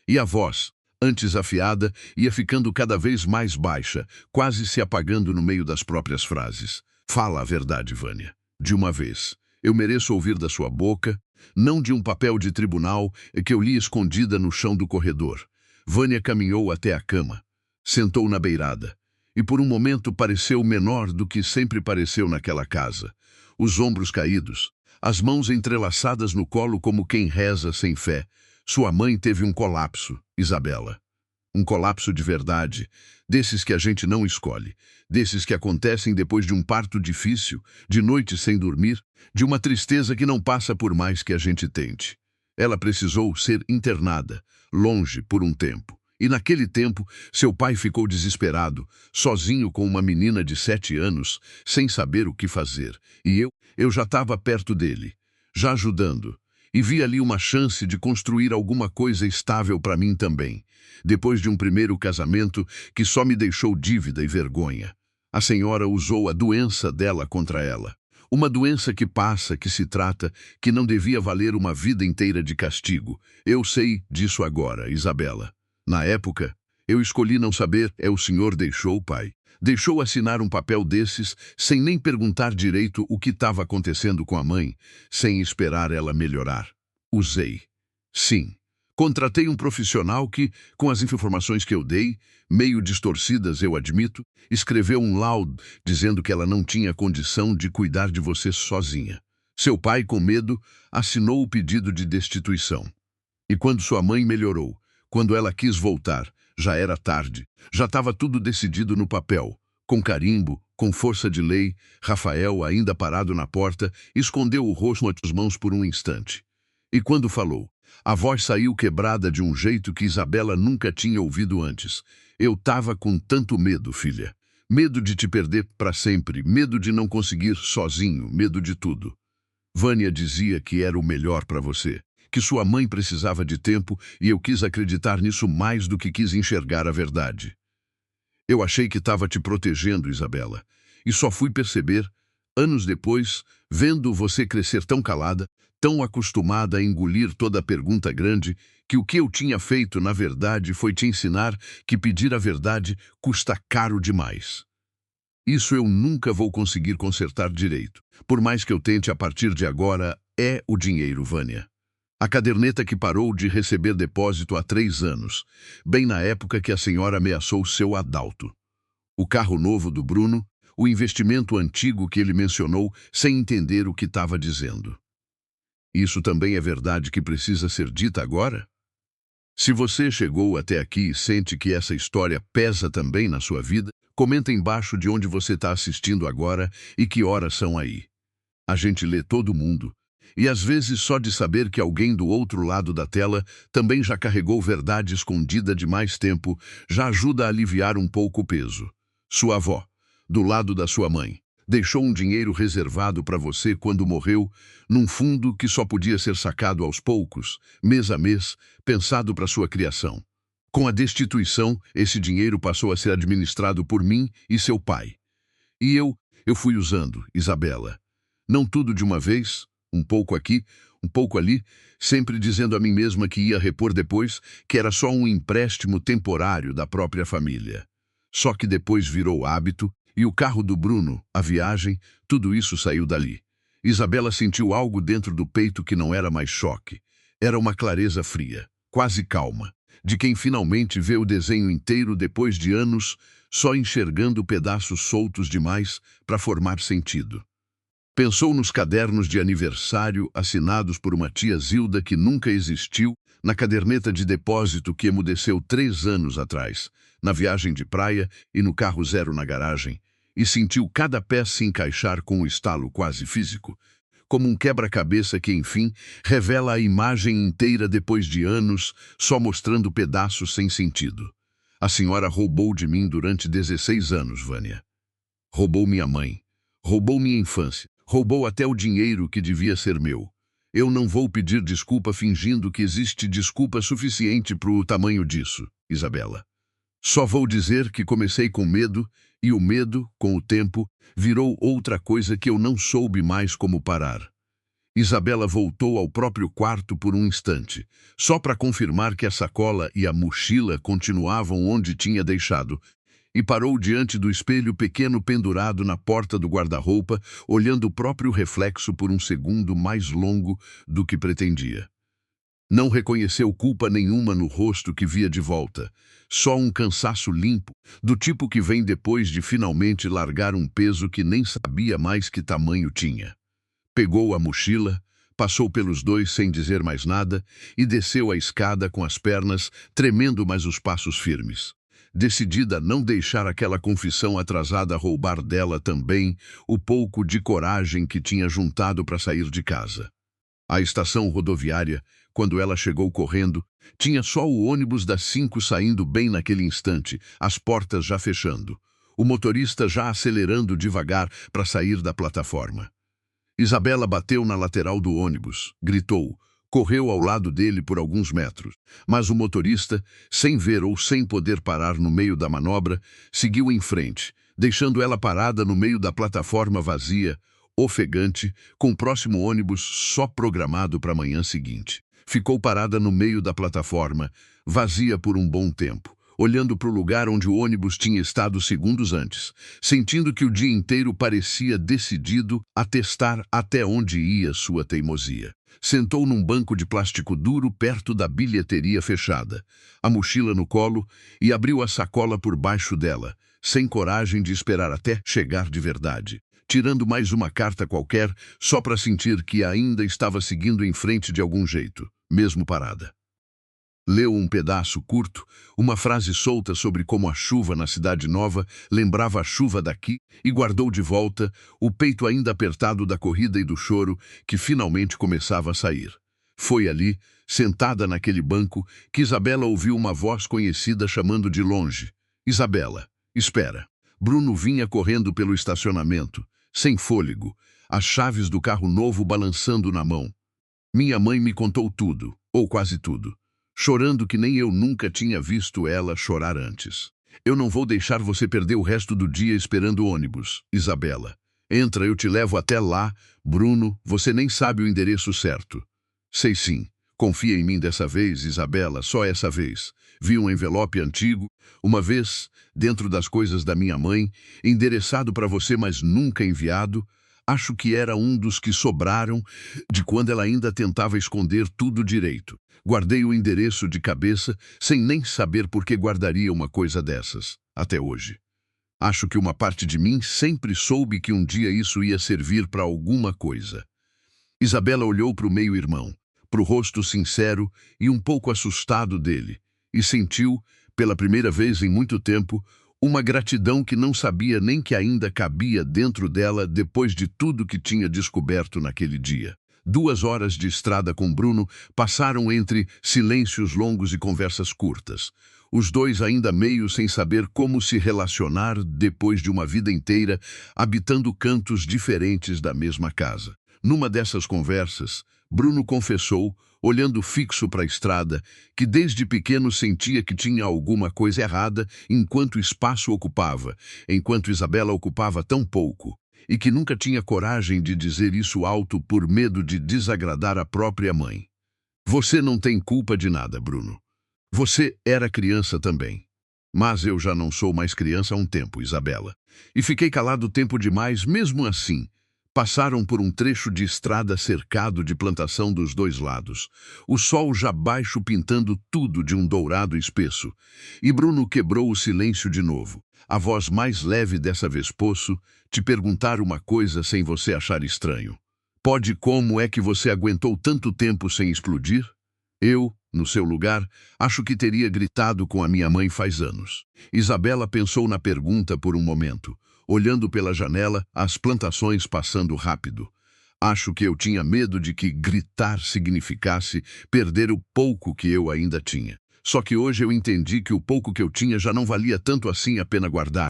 E a voz, antes afiada, ia ficando cada vez mais baixa, quase se apagando no meio das próprias frases. Fala a verdade, Vânia. De uma vez. Eu mereço ouvir da sua boca, não de um papel de tribunal que eu li escondida no chão do corredor. Vânia caminhou até a cama, sentou na beirada, e por um momento pareceu menor do que sempre pareceu naquela casa. Os ombros caídos, as mãos entrelaçadas no colo como quem reza sem fé. Sua mãe teve um colapso, Isabela. Um colapso de verdade, desses que a gente não escolhe, desses que acontecem depois de um parto difícil, de noite sem dormir, de uma tristeza que não passa por mais que a gente tente. Ela precisou ser internada, longe por um tempo. E naquele tempo, seu pai ficou desesperado, sozinho com uma menina de 7 anos, sem saber o que fazer. E eu já estava perto dele, já ajudando. E vi ali uma chance de construir alguma coisa estável para mim também, depois de um primeiro casamento que só me deixou dívida e vergonha. A senhora usou a doença dela contra ela. Uma doença que passa, que se trata, que não devia valer uma vida inteira de castigo. Eu sei disso agora, Isabela. Na época, eu escolhi não saber, o senhor deixou, pai. Deixou assinar um papel desses sem nem perguntar direito o que estava acontecendo com a mãe, sem esperar ela melhorar. Usei. Sim. Contratei um profissional que, com as informações que eu dei, meio distorcidas, eu admito, escreveu um laudo dizendo que ela não tinha condição de cuidar de você sozinha. Seu pai, com medo, assinou o pedido de destituição. E quando sua mãe melhorou, quando ela quis voltar, já era tarde, já estava tudo decidido no papel. Com carimbo, com força de lei, Rafael, ainda parado na porta, escondeu o rosto entre as mãos por um instante. E quando falou, a voz saiu quebrada de um jeito que Isabela nunca tinha ouvido antes. Eu estava com tanto medo, filha. Medo de te perder para sempre, medo de não conseguir sozinho, medo de tudo. Vânia dizia que era o melhor para você, que sua mãe precisava de tempo e eu quis acreditar nisso mais do que quis enxergar a verdade. Eu achei que estava te protegendo, Isabela, e só fui perceber, anos depois, vendo você crescer tão calada, tão acostumada a engolir toda pergunta grande, que o que eu tinha feito, na verdade, foi te ensinar que pedir a verdade custa caro demais. Isso eu nunca vou conseguir consertar direito. Por mais que eu tente a partir de agora, é o dinheiro, Vânia. A caderneta que parou de receber depósito há 3 anos, bem na época que a senhora ameaçou seu Adalto. O carro novo do Bruno, o investimento antigo que ele mencionou sem entender o que estava dizendo. Isso também é verdade que precisa ser dita agora? Se você chegou até aqui e sente que essa história pesa também na sua vida, comenta embaixo de onde você está assistindo agora e que horas são aí. A gente lê todo mundo, e às vezes só de saber que alguém do outro lado da tela também já carregou verdade escondida de mais tempo já ajuda a aliviar um pouco o peso. Sua avó, do lado da sua mãe, deixou um dinheiro reservado para você quando morreu, num fundo que só podia ser sacado aos poucos, mês a mês, pensado para sua criação. Com a destituição, esse dinheiro passou a ser administrado por mim e seu pai. E eu fui usando, Isabela. Não tudo de uma vez, um pouco aqui, um pouco ali, sempre dizendo a mim mesma que ia repor depois, que era só um empréstimo temporário da própria família. Só que depois virou hábito, e o carro do Bruno, a viagem, tudo isso saiu dali. Isabela sentiu algo dentro do peito que não era mais choque. Era uma clareza fria, quase calma, de quem finalmente vê o desenho inteiro depois de anos, só enxergando pedaços soltos demais para formar sentido. Pensou nos cadernos de aniversário assinados por uma tia Zilda que nunca existiu, na caderneta de depósito que emudeceu 3 anos atrás, na viagem de praia e no carro zero na garagem, e sentiu cada peça se encaixar com um estalo quase físico, como um quebra-cabeça que, enfim, revela a imagem inteira depois de anos, só mostrando pedaços sem sentido. A senhora roubou de mim durante 16 anos, Vânia. Roubou minha mãe. Roubou minha infância. Roubou até o dinheiro que devia ser meu. Eu não vou pedir desculpa fingindo que existe desculpa suficiente para o tamanho disso, Isabela. Só vou dizer que comecei com medo, e o medo, com o tempo, virou outra coisa que eu não soube mais como parar. Isabela voltou ao próprio quarto por um instante, só para confirmar que a sacola e a mochila continuavam onde tinha deixado, e parou diante do espelho pequeno pendurado na porta do guarda-roupa, olhando o próprio reflexo por um segundo mais longo do que pretendia. Não reconheceu culpa nenhuma no rosto que via de volta, só um cansaço limpo, do tipo que vem depois de finalmente largar um peso que nem sabia mais que tamanho tinha. Pegou a mochila, passou pelos dois sem dizer mais nada e desceu a escada com as pernas tremendo, mas os passos firmes. Decidida a não deixar aquela confissão atrasada roubar dela também o pouco de coragem que tinha juntado para sair de casa. A estação rodoviária, quando ela chegou correndo, tinha só o ônibus das 5 saindo bem naquele instante, as portas já fechando, o motorista já acelerando devagar para sair da plataforma. Isabela bateu na lateral do ônibus, gritou, correu ao lado dele por alguns metros, mas o motorista, sem ver ou sem poder parar no meio da manobra, seguiu em frente, deixando ela parada no meio da plataforma vazia, ofegante, com o próximo ônibus só programado para a manhã seguinte. Ficou parada no meio da plataforma, vazia por um bom tempo, olhando para o lugar onde o ônibus tinha estado segundos antes, sentindo que o dia inteiro parecia decidido a testar até onde ia sua teimosia. Sentou num banco de plástico duro perto da bilheteria fechada, a mochila no colo, e abriu a sacola por baixo dela, sem coragem de esperar até chegar de verdade, tirando mais uma carta qualquer só para sentir que ainda estava seguindo em frente de algum jeito, mesmo parada. Leu um pedaço curto, uma frase solta sobre como a chuva na cidade nova lembrava a chuva daqui, e guardou de volta, o peito ainda apertado da corrida e do choro que finalmente começava a sair. Foi ali, sentada naquele banco, que Isabela ouviu uma voz conhecida chamando de longe. Isabela, espera. Bruno vinha correndo pelo estacionamento, sem fôlego, as chaves do carro novo balançando na mão. Minha mãe me contou tudo, ou quase tudo, chorando que nem eu nunca tinha visto ela chorar antes. Eu não vou deixar você perder o resto do dia esperando o ônibus, Isabela. Entra, eu te levo até lá. Bruno, você nem sabe o endereço certo. Sei sim. Confia em mim dessa vez, Isabela, só essa vez. Vi um envelope antigo, uma vez, dentro das coisas da minha mãe, endereçado para você, mas nunca enviado. Acho que era um dos que sobraram de quando ela ainda tentava esconder tudo direito. Guardei o endereço de cabeça, sem nem saber por que guardaria uma coisa dessas, até hoje. Acho que uma parte de mim sempre soube que um dia isso ia servir para alguma coisa. Isabela olhou para o meio-irmão, para o rosto sincero e um pouco assustado dele, e sentiu, pela primeira vez em muito tempo, uma gratidão que não sabia nem que ainda cabia dentro dela depois de tudo que tinha descoberto naquele dia. 2 horas de estrada com Bruno passaram entre silêncios longos e conversas curtas. Os dois ainda meio sem saber como se relacionar depois de uma vida inteira habitando cantos diferentes da mesma casa. Numa dessas conversas, Bruno confessou, olhando fixo para a estrada, que desde pequeno sentia que tinha alguma coisa errada enquanto o espaço ocupava, enquanto Isabela ocupava tão pouco, e que nunca tinha coragem de dizer isso alto por medo de desagradar a própria mãe. Você não tem culpa de nada, Bruno. Você era criança também. Mas eu já não sou mais criança há um tempo, Isabela. E fiquei calado tempo demais, mesmo assim. Passaram por um trecho de estrada cercado de plantação dos dois lados, o sol já baixo pintando tudo de um dourado espesso. E Bruno quebrou o silêncio de novo. A voz mais leve dessa vez: posso te perguntar uma coisa sem você achar estranho? Pode, como é que você aguentou tanto tempo sem explodir? Eu, no seu lugar, acho que teria gritado com a minha mãe faz anos. Isabela pensou na pergunta por um momento, olhando pela janela, as plantações passando rápido. Acho que eu tinha medo de que gritar significasse perder o pouco que eu ainda tinha. Só que hoje eu entendi que o pouco que eu tinha já não valia tanto assim a pena guardar.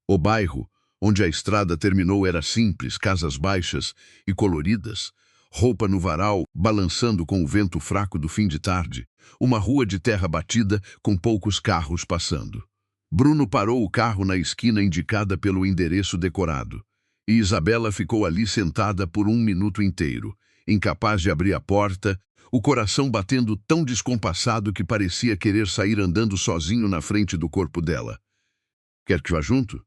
O bairro, onde a estrada terminou, era simples, casas baixas e coloridas, roupa no varal, balançando com o vento fraco do fim de tarde, uma rua de terra batida com poucos carros passando. Bruno parou o carro na esquina indicada pelo endereço decorado, e Isabela ficou ali sentada por 1 minuto inteiro, incapaz de abrir a porta, o coração batendo tão descompassado que parecia querer sair andando sozinho na frente do corpo dela. Quer que vá junto?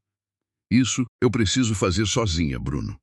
Isso eu preciso fazer sozinha, Bruno.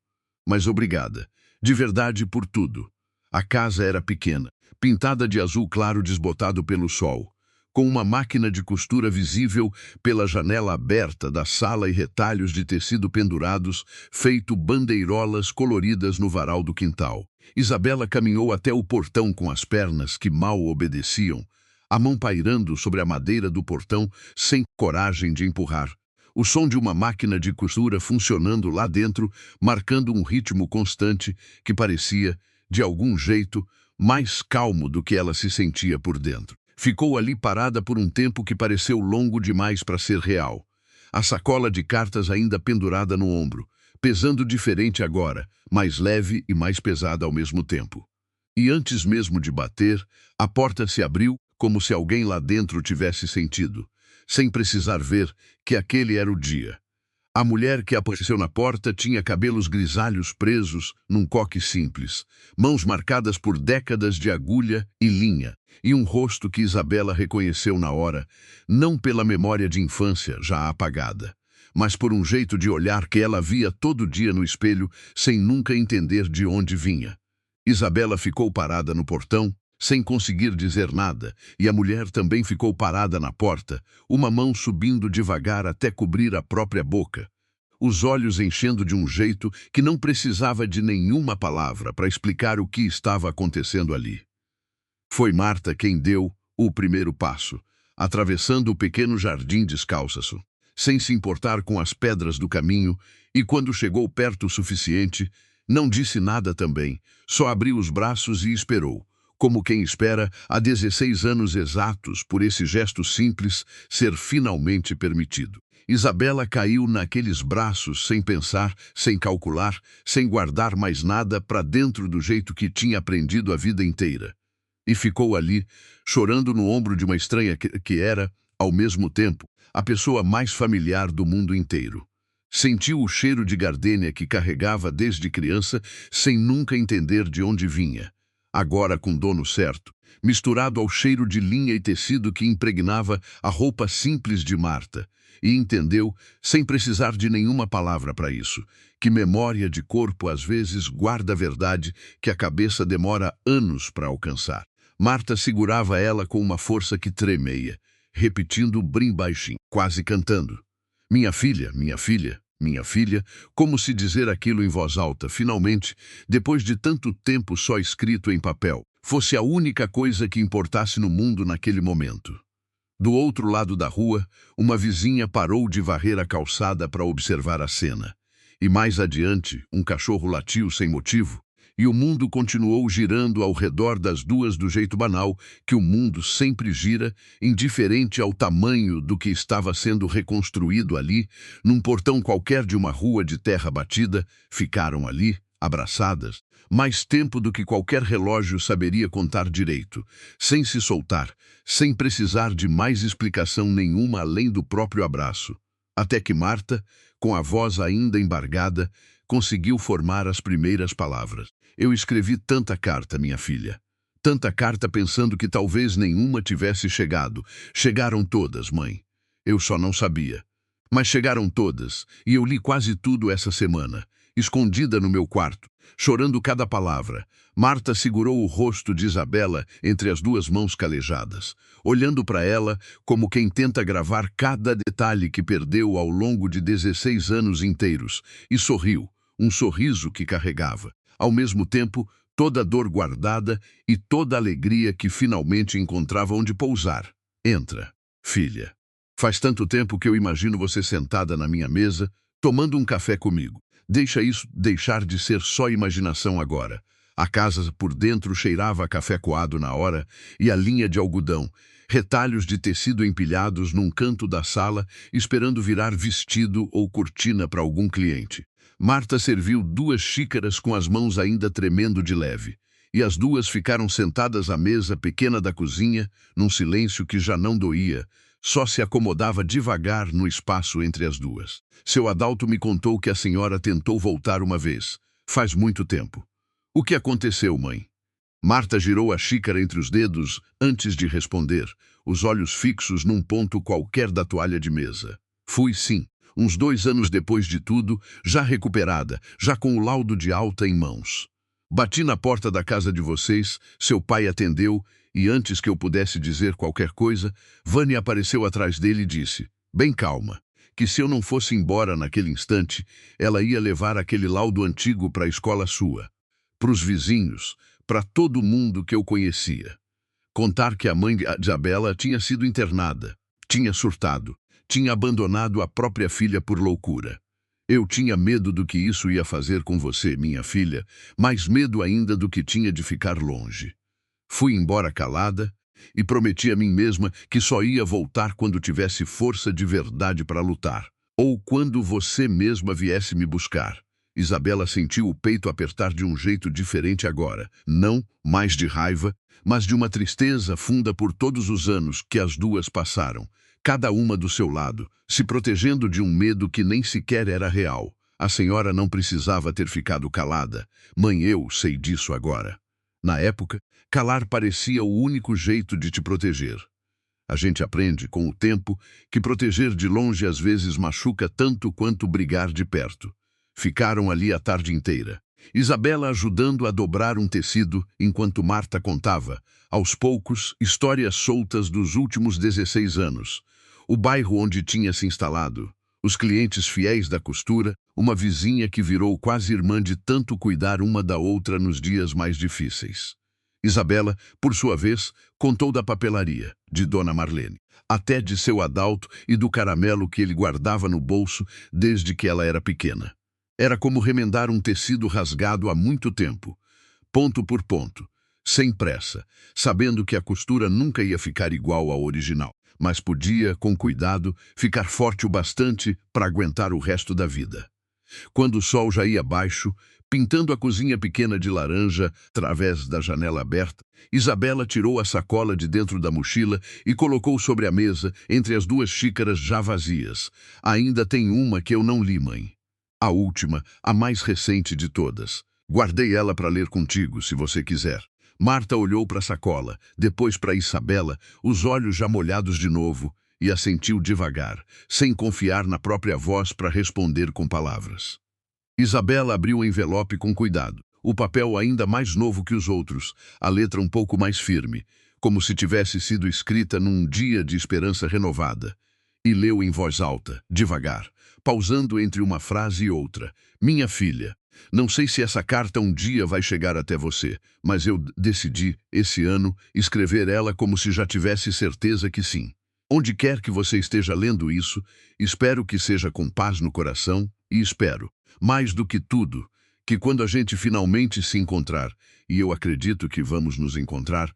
Mas obrigada, de verdade, por tudo. A casa era pequena, pintada de azul claro desbotado pelo sol, com uma máquina de costura visível pela janela aberta da sala e retalhos de tecido pendurados, feito bandeirolas coloridas no varal do quintal. Isabela caminhou até o portão com as pernas que mal obedeciam, a mão pairando sobre a madeira do portão, sem coragem de empurrar. O som de uma máquina de costura funcionando lá dentro, marcando um ritmo constante que parecia, de algum jeito, mais calmo do que ela se sentia por dentro. Ficou ali parada por um tempo que pareceu longo demais para ser real. A sacola de cartas ainda pendurada no ombro, pesando diferente agora, mais leve e mais pesada ao mesmo tempo. E antes mesmo de bater, a porta se abriu como se alguém lá dentro tivesse sentido, sem precisar ver que aquele era o dia. A mulher que apareceu na porta tinha cabelos grisalhos presos num coque simples, mãos marcadas por décadas de agulha e linha, e um rosto que Isabela reconheceu na hora, não pela memória de infância já apagada, mas por um jeito de olhar que ela via todo dia no espelho sem nunca entender de onde vinha. Isabela ficou parada no portão, sem conseguir dizer nada, e a mulher também ficou parada na porta, uma mão subindo devagar até cobrir a própria boca, os olhos enchendo de um jeito que não precisava de nenhuma palavra para explicar o que estava acontecendo ali. Foi Marta quem deu o primeiro passo, atravessando o pequeno jardim descalça, sem se importar com as pedras do caminho, e quando chegou perto o suficiente, não disse nada também, só abriu os braços e esperou, como quem espera há 16 anos exatos por esse gesto simples ser finalmente permitido. Isabela caiu naqueles braços sem pensar, sem calcular, sem guardar mais nada para dentro do jeito que tinha aprendido a vida inteira. E ficou ali, chorando no ombro de uma estranha que era, ao mesmo tempo, a pessoa mais familiar do mundo inteiro. Sentiu o cheiro de gardênia que carregava desde criança, sem nunca entender de onde vinha. Agora com dono certo, misturado ao cheiro de linha e tecido que impregnava a roupa simples de Marta. E entendeu, sem precisar de nenhuma palavra para isso, que memória de corpo às vezes guarda a verdade que a cabeça demora anos para alcançar. Marta segurava ela com uma força que tremeia, repetindo bem baixinho, quase cantando. Minha filha, minha filha, minha filha, como se dizer aquilo em voz alta, finalmente, depois de tanto tempo só escrito em papel, fosse a única coisa que importasse no mundo naquele momento. Do outro lado da rua, uma vizinha parou de varrer a calçada para observar a cena. E mais adiante, um cachorro latiu sem motivo, e o mundo continuou girando ao redor das duas do jeito banal que o mundo sempre gira, indiferente ao tamanho do que estava sendo reconstruído ali, num portão qualquer de uma rua de terra batida, ficaram ali, abraçadas, mais tempo do que qualquer relógio saberia contar direito, sem se soltar, sem precisar de mais explicação nenhuma além do próprio abraço. Até que Marta, com a voz ainda embargada, conseguiu formar as primeiras palavras. Eu escrevi tanta carta, minha filha. Tanta carta pensando que talvez nenhuma tivesse chegado. Chegaram todas, mãe. Eu só não sabia. Mas chegaram todas, e eu li quase tudo essa semana, escondida no meu quarto, chorando cada palavra. Marta segurou o rosto de Isabela entre as duas mãos calejadas, olhando para ela como quem tenta gravar cada detalhe que perdeu ao longo de 16 anos inteiros, e sorriu, um sorriso que carregava, ao mesmo tempo, toda a dor guardada e toda a alegria que finalmente encontrava onde pousar. Entra, filha. Faz tanto tempo que eu imagino você sentada na minha mesa, tomando um café comigo. Deixa isso deixar de ser só imaginação agora. A casa por dentro cheirava a café coado na hora e a linha de algodão, retalhos de tecido empilhados num canto da sala, esperando virar vestido ou cortina para algum cliente. Marta serviu 2 xícaras com as mãos ainda tremendo de leve, e as duas ficaram sentadas à mesa pequena da cozinha, num silêncio que já não doía, só se acomodava devagar no espaço entre as duas. Seu Adalto me contou que a senhora tentou voltar uma vez, faz muito tempo. O que aconteceu, mãe? Marta girou a xícara entre os dedos antes de responder, os olhos fixos num ponto qualquer da toalha de mesa. Fui sim. Uns 2 anos depois de tudo, já recuperada, já com o laudo de alta em mãos. Bati na porta da casa de vocês, seu pai atendeu, e antes que eu pudesse dizer qualquer coisa, Vânia apareceu atrás dele e disse, bem calma, que se eu não fosse embora naquele instante, ela ia levar aquele laudo antigo para a escola sua, para os vizinhos, para todo mundo que eu conhecia. Contar que a mãe de Isabela tinha sido internada, tinha surtado, tinha abandonado a própria filha por loucura. Eu tinha medo do que isso ia fazer com você, minha filha, mais medo ainda do que tinha de ficar longe. Fui embora calada e prometi a mim mesma que só ia voltar quando tivesse força de verdade para lutar, ou quando você mesma viesse me buscar. Isabela sentiu o peito apertar de um jeito diferente agora, não mais de raiva, mas de uma tristeza funda por todos os anos que as duas passaram, cada uma do seu lado, se protegendo de um medo que nem sequer era real. A senhora não precisava ter ficado calada. Mãe, eu sei disso agora. Na época, calar parecia o único jeito de te proteger. A gente aprende, com o tempo, que proteger de longe às vezes machuca tanto quanto brigar de perto. Ficaram ali a tarde inteira. Isabela ajudando a dobrar um tecido, enquanto Marta contava, aos poucos, histórias soltas dos últimos 16 anos. O bairro onde tinha se instalado, os clientes fiéis da costura, uma vizinha que virou quase irmã de tanto cuidar uma da outra nos dias mais difíceis. Isabela, por sua vez, contou da papelaria, de Dona Marlene, até de seu Adalto e do caramelo que ele guardava no bolso desde que ela era pequena. Era como remendar um tecido rasgado há muito tempo, ponto por ponto, sem pressa, sabendo que a costura nunca ia ficar igual ao original, mas podia, com cuidado, ficar forte o bastante para aguentar o resto da vida. Quando o sol já ia baixo, Pintando a cozinha pequena de laranja através da janela aberta, Isabela tirou a sacola de dentro da mochila e colocou sobre a mesa, entre as duas xícaras já vazias. Ainda tem uma que eu não li, mãe. A última, a mais recente de todas. Guardei ela para ler contigo, se você quiser. Marta olhou para a sacola, depois para Isabela, os olhos já molhados de novo, e assentiu devagar, sem confiar na própria voz para responder com palavras. Isabela abriu o envelope com cuidado, o papel ainda mais novo que os outros, a letra um pouco mais firme, como se tivesse sido escrita num dia de esperança renovada, e leu em voz alta, devagar, pausando entre uma frase e outra. Minha filha, não sei se essa carta um dia vai chegar até você, mas eu decidi, esse ano, escrever ela como se já tivesse certeza que sim. Onde quer que você esteja lendo isso, espero que seja com paz no coração e espero, mais do que tudo, que quando a gente finalmente se encontrar, e eu acredito que vamos nos encontrar,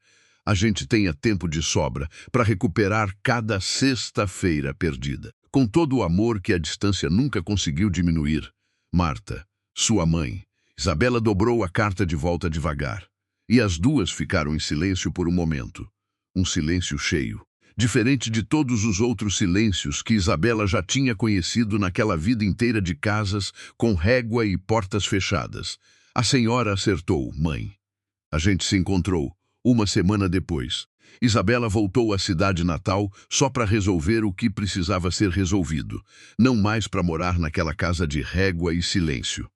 a gente tenha tempo de sobra para recuperar cada sexta-feira perdida, com todo o amor que a distância nunca conseguiu diminuir. Marta, sua mãe. Isabela dobrou a carta de volta devagar, e as duas ficaram em silêncio por um momento. Um silêncio cheio. Diferente de todos os outros silêncios que Isabela já tinha conhecido naquela vida inteira de casas com régua e portas fechadas. A senhora acertou, mãe. A gente se encontrou, uma semana depois. Isabela voltou à cidade natal só para resolver o que precisava ser resolvido, não mais para morar naquela casa de régua e silêncio.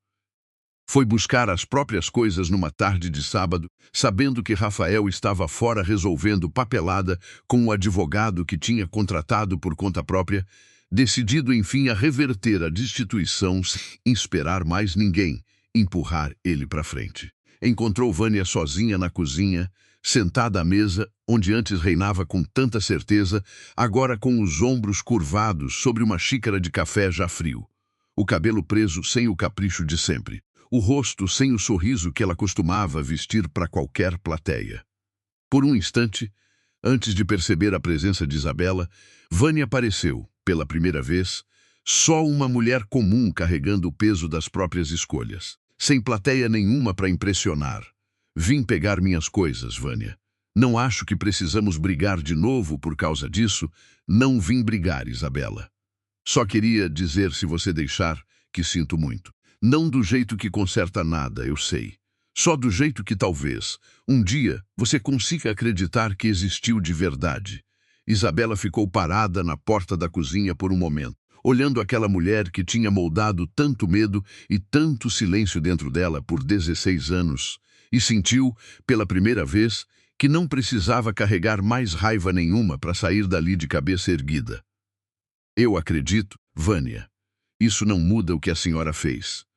Foi buscar as próprias coisas numa tarde de sábado, sabendo que Rafael estava fora resolvendo papelada com o advogado que tinha contratado por conta própria, decidido enfim a reverter a destituição sem esperar mais ninguém, empurrar ele para frente. Encontrou Vânia sozinha na cozinha, sentada à mesa, onde antes reinava com tanta certeza, agora com os ombros curvados sobre uma xícara de café já frio. O cabelo preso sem o capricho de sempre. O rosto sem o sorriso que ela costumava vestir para qualquer plateia. Por um instante, antes de perceber a presença de Isabela, Vânia apareceu, pela primeira vez, só uma mulher comum carregando o peso das próprias escolhas, sem plateia nenhuma para impressionar. Vim pegar minhas coisas, Vânia. Não acho que precisamos brigar de novo por causa disso. Não vim brigar, Isabela. Só queria dizer, se você deixar, que sinto muito. Não do jeito que conserta nada, eu sei. Só do jeito que talvez, um dia, você consiga acreditar que existiu de verdade. Isabela ficou parada na porta da cozinha por um momento, olhando aquela mulher que tinha moldado tanto medo e tanto silêncio dentro dela por 16 anos, e sentiu, pela primeira vez, que não precisava carregar mais raiva nenhuma para sair dali de cabeça erguida. Eu acredito, Vânia. Isso não muda o que a senhora fez.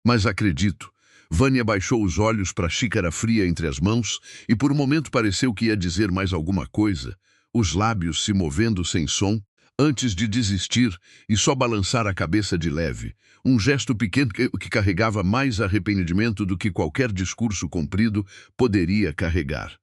Mas acredito. Vânia baixou os olhos para a xícara fria entre as mãos e por um momento pareceu que ia dizer mais alguma coisa, os lábios se movendo sem som, antes de desistir e só balançar a cabeça de leve, um gesto pequeno que carregava mais arrependimento do que qualquer discurso comprido poderia carregar.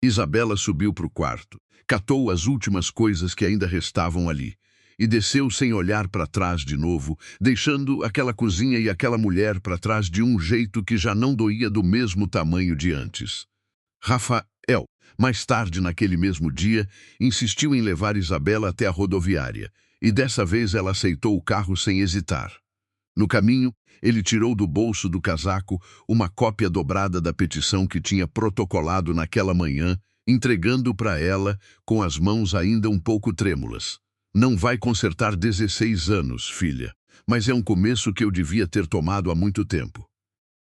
Isabela subiu para o quarto, catou as últimas coisas que ainda restavam ali, e desceu sem olhar para trás de novo, deixando aquela cozinha e aquela mulher para trás de um jeito que já não doía do mesmo tamanho de antes. Rafael, mais tarde naquele mesmo dia, insistiu em levar Isabela até a rodoviária, e dessa vez ela aceitou o carro sem hesitar. No caminho, ele tirou do bolso do casaco uma cópia dobrada da petição que tinha protocolado naquela manhã, entregando para ela com as mãos ainda um pouco trêmulas. Não vai consertar 16 anos, filha, mas é um começo que eu devia ter tomado há muito tempo.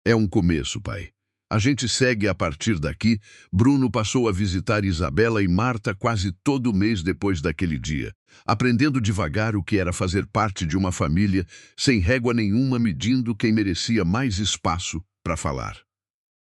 É um começo, pai. A gente segue a partir daqui. Bruno passou a visitar Isabela e Marta quase todo mês depois daquele dia, aprendendo devagar o que era fazer parte de uma família, sem régua nenhuma medindo quem merecia mais espaço para falar.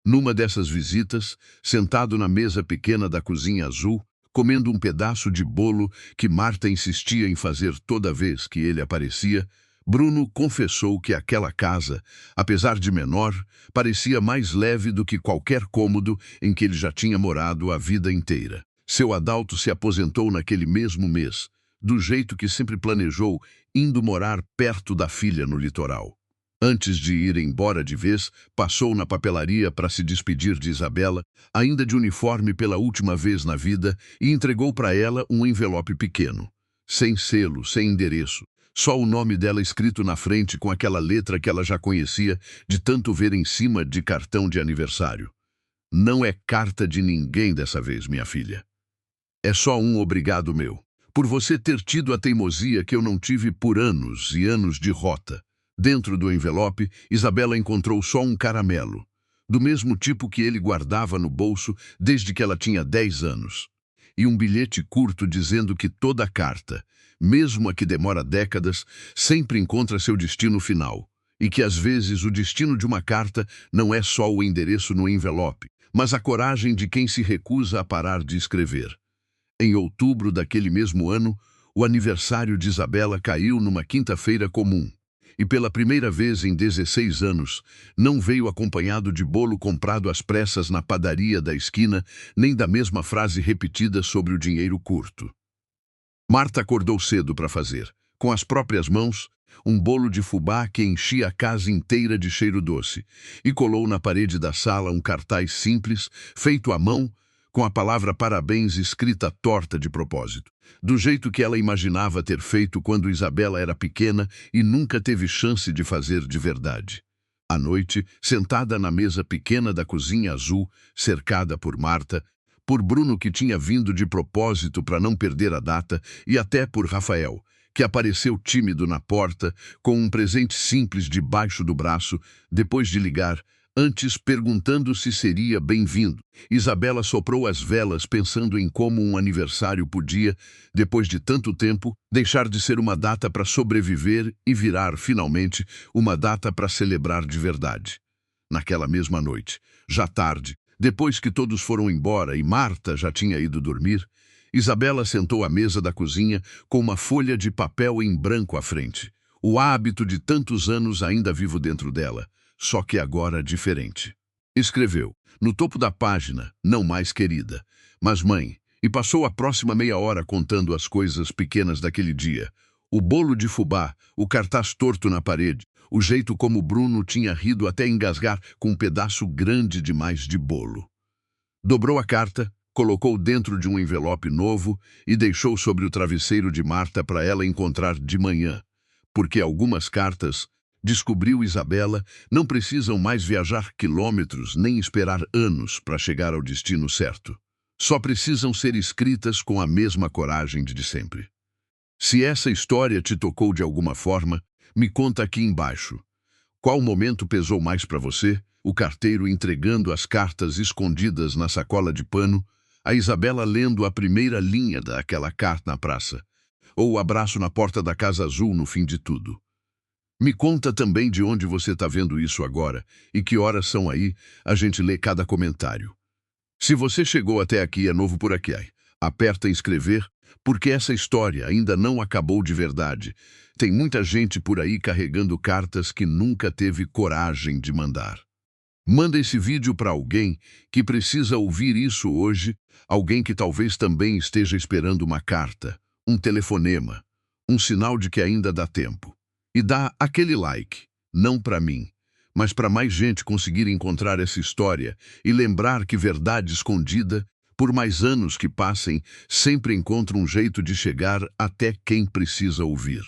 Numa dessas visitas, sentado na mesa pequena da cozinha azul, comendo um pedaço de bolo que Marta insistia em fazer toda vez que ele aparecia, Bruno confessou que aquela casa, apesar de menor, parecia mais leve do que qualquer cômodo em que ele já tinha morado a vida inteira. Seu Adalto se aposentou naquele mesmo mês, do jeito que sempre planejou, indo morar perto da filha no litoral. Antes de ir embora de vez, passou na papelaria para se despedir de Isabela, ainda de uniforme pela última vez na vida, e entregou para ela um envelope pequeno, sem selo, sem endereço, só o nome dela escrito na frente com aquela letra que ela já conhecia de tanto ver em cima de cartão de aniversário. Não é carta de ninguém dessa vez, minha filha. É só um obrigado meu, por você ter tido a teimosia que eu não tive por anos e anos de rota. Dentro do envelope, Isabela encontrou só um caramelo, do mesmo tipo que ele guardava no bolso desde que ela tinha 10 anos. E um bilhete curto dizendo que toda carta, mesmo a que demora décadas, sempre encontra seu destino final. E que às vezes o destino de uma carta não é só o endereço no envelope, mas a coragem de quem se recusa a parar de escrever. Em outubro daquele mesmo ano, o aniversário de Isabela caiu numa quinta-feira comum. E pela primeira vez em 16 anos, não veio acompanhado de bolo comprado às pressas na padaria da esquina, nem da mesma frase repetida sobre o dinheiro curto. Marta acordou cedo para fazer, com as próprias mãos, um bolo de fubá que enchia a casa inteira de cheiro doce, e colou na parede da sala um cartaz simples, feito à mão, com a palavra parabéns escrita torta de propósito, do jeito que ela imaginava ter feito quando Isabela era pequena e nunca teve chance de fazer de verdade. À noite, sentada na mesa pequena da cozinha azul, cercada por Marta, por Bruno, que tinha vindo de propósito para não perder a data, e até por Rafael, que apareceu tímido na porta, com um presente simples debaixo do braço, depois de ligar, antes perguntando se seria bem-vindo. Isabela soprou as velas pensando em como um aniversário podia, depois de tanto tempo, deixar de ser uma data para sobreviver e virar, finalmente, uma data para celebrar de verdade. Naquela mesma noite, já tarde, depois que todos foram embora e Marta já tinha ido dormir, Isabela sentou à mesa da cozinha com uma folha de papel em branco à frente. O hábito de tantos anos ainda vivo dentro dela, só que agora diferente. Escreveu, no topo da página, não mais querida, mas mãe, e passou a próxima meia hora contando as coisas pequenas daquele dia. O bolo de fubá, o cartaz torto na parede, o jeito como Bruno tinha rido até engasgar com um pedaço grande demais de bolo. Dobrou a carta, colocou dentro de um envelope novo e deixou sobre o travesseiro de Marta para ela encontrar de manhã, porque algumas cartas, descobriu Isabela, não precisam mais viajar quilômetros nem esperar anos para chegar ao destino certo. Só precisam ser escritas com a mesma coragem de sempre. Se essa história te tocou de alguma forma, me conta aqui embaixo. Qual momento pesou mais para você? O carteiro entregando as cartas escondidas na sacola de pano, a Isabela lendo a primeira linha daquela carta na praça, ou o abraço na porta da Casa Azul no fim de tudo. Me conta também de onde você está vendo isso agora e que horas são aí, a gente lê cada comentário. Se você chegou até aqui e é novo por aqui, aperta em inscrever, porque essa história ainda não acabou de verdade. Tem muita gente por aí carregando cartas que nunca teve coragem de mandar. Manda esse vídeo para alguém que precisa ouvir isso hoje, alguém que talvez também esteja esperando uma carta, um telefonema, um sinal de que ainda dá tempo. E dá aquele like, não para mim, mas para mais gente conseguir encontrar essa história e lembrar que verdade escondida, por mais anos que passem, sempre encontra um jeito de chegar até quem precisa ouvir.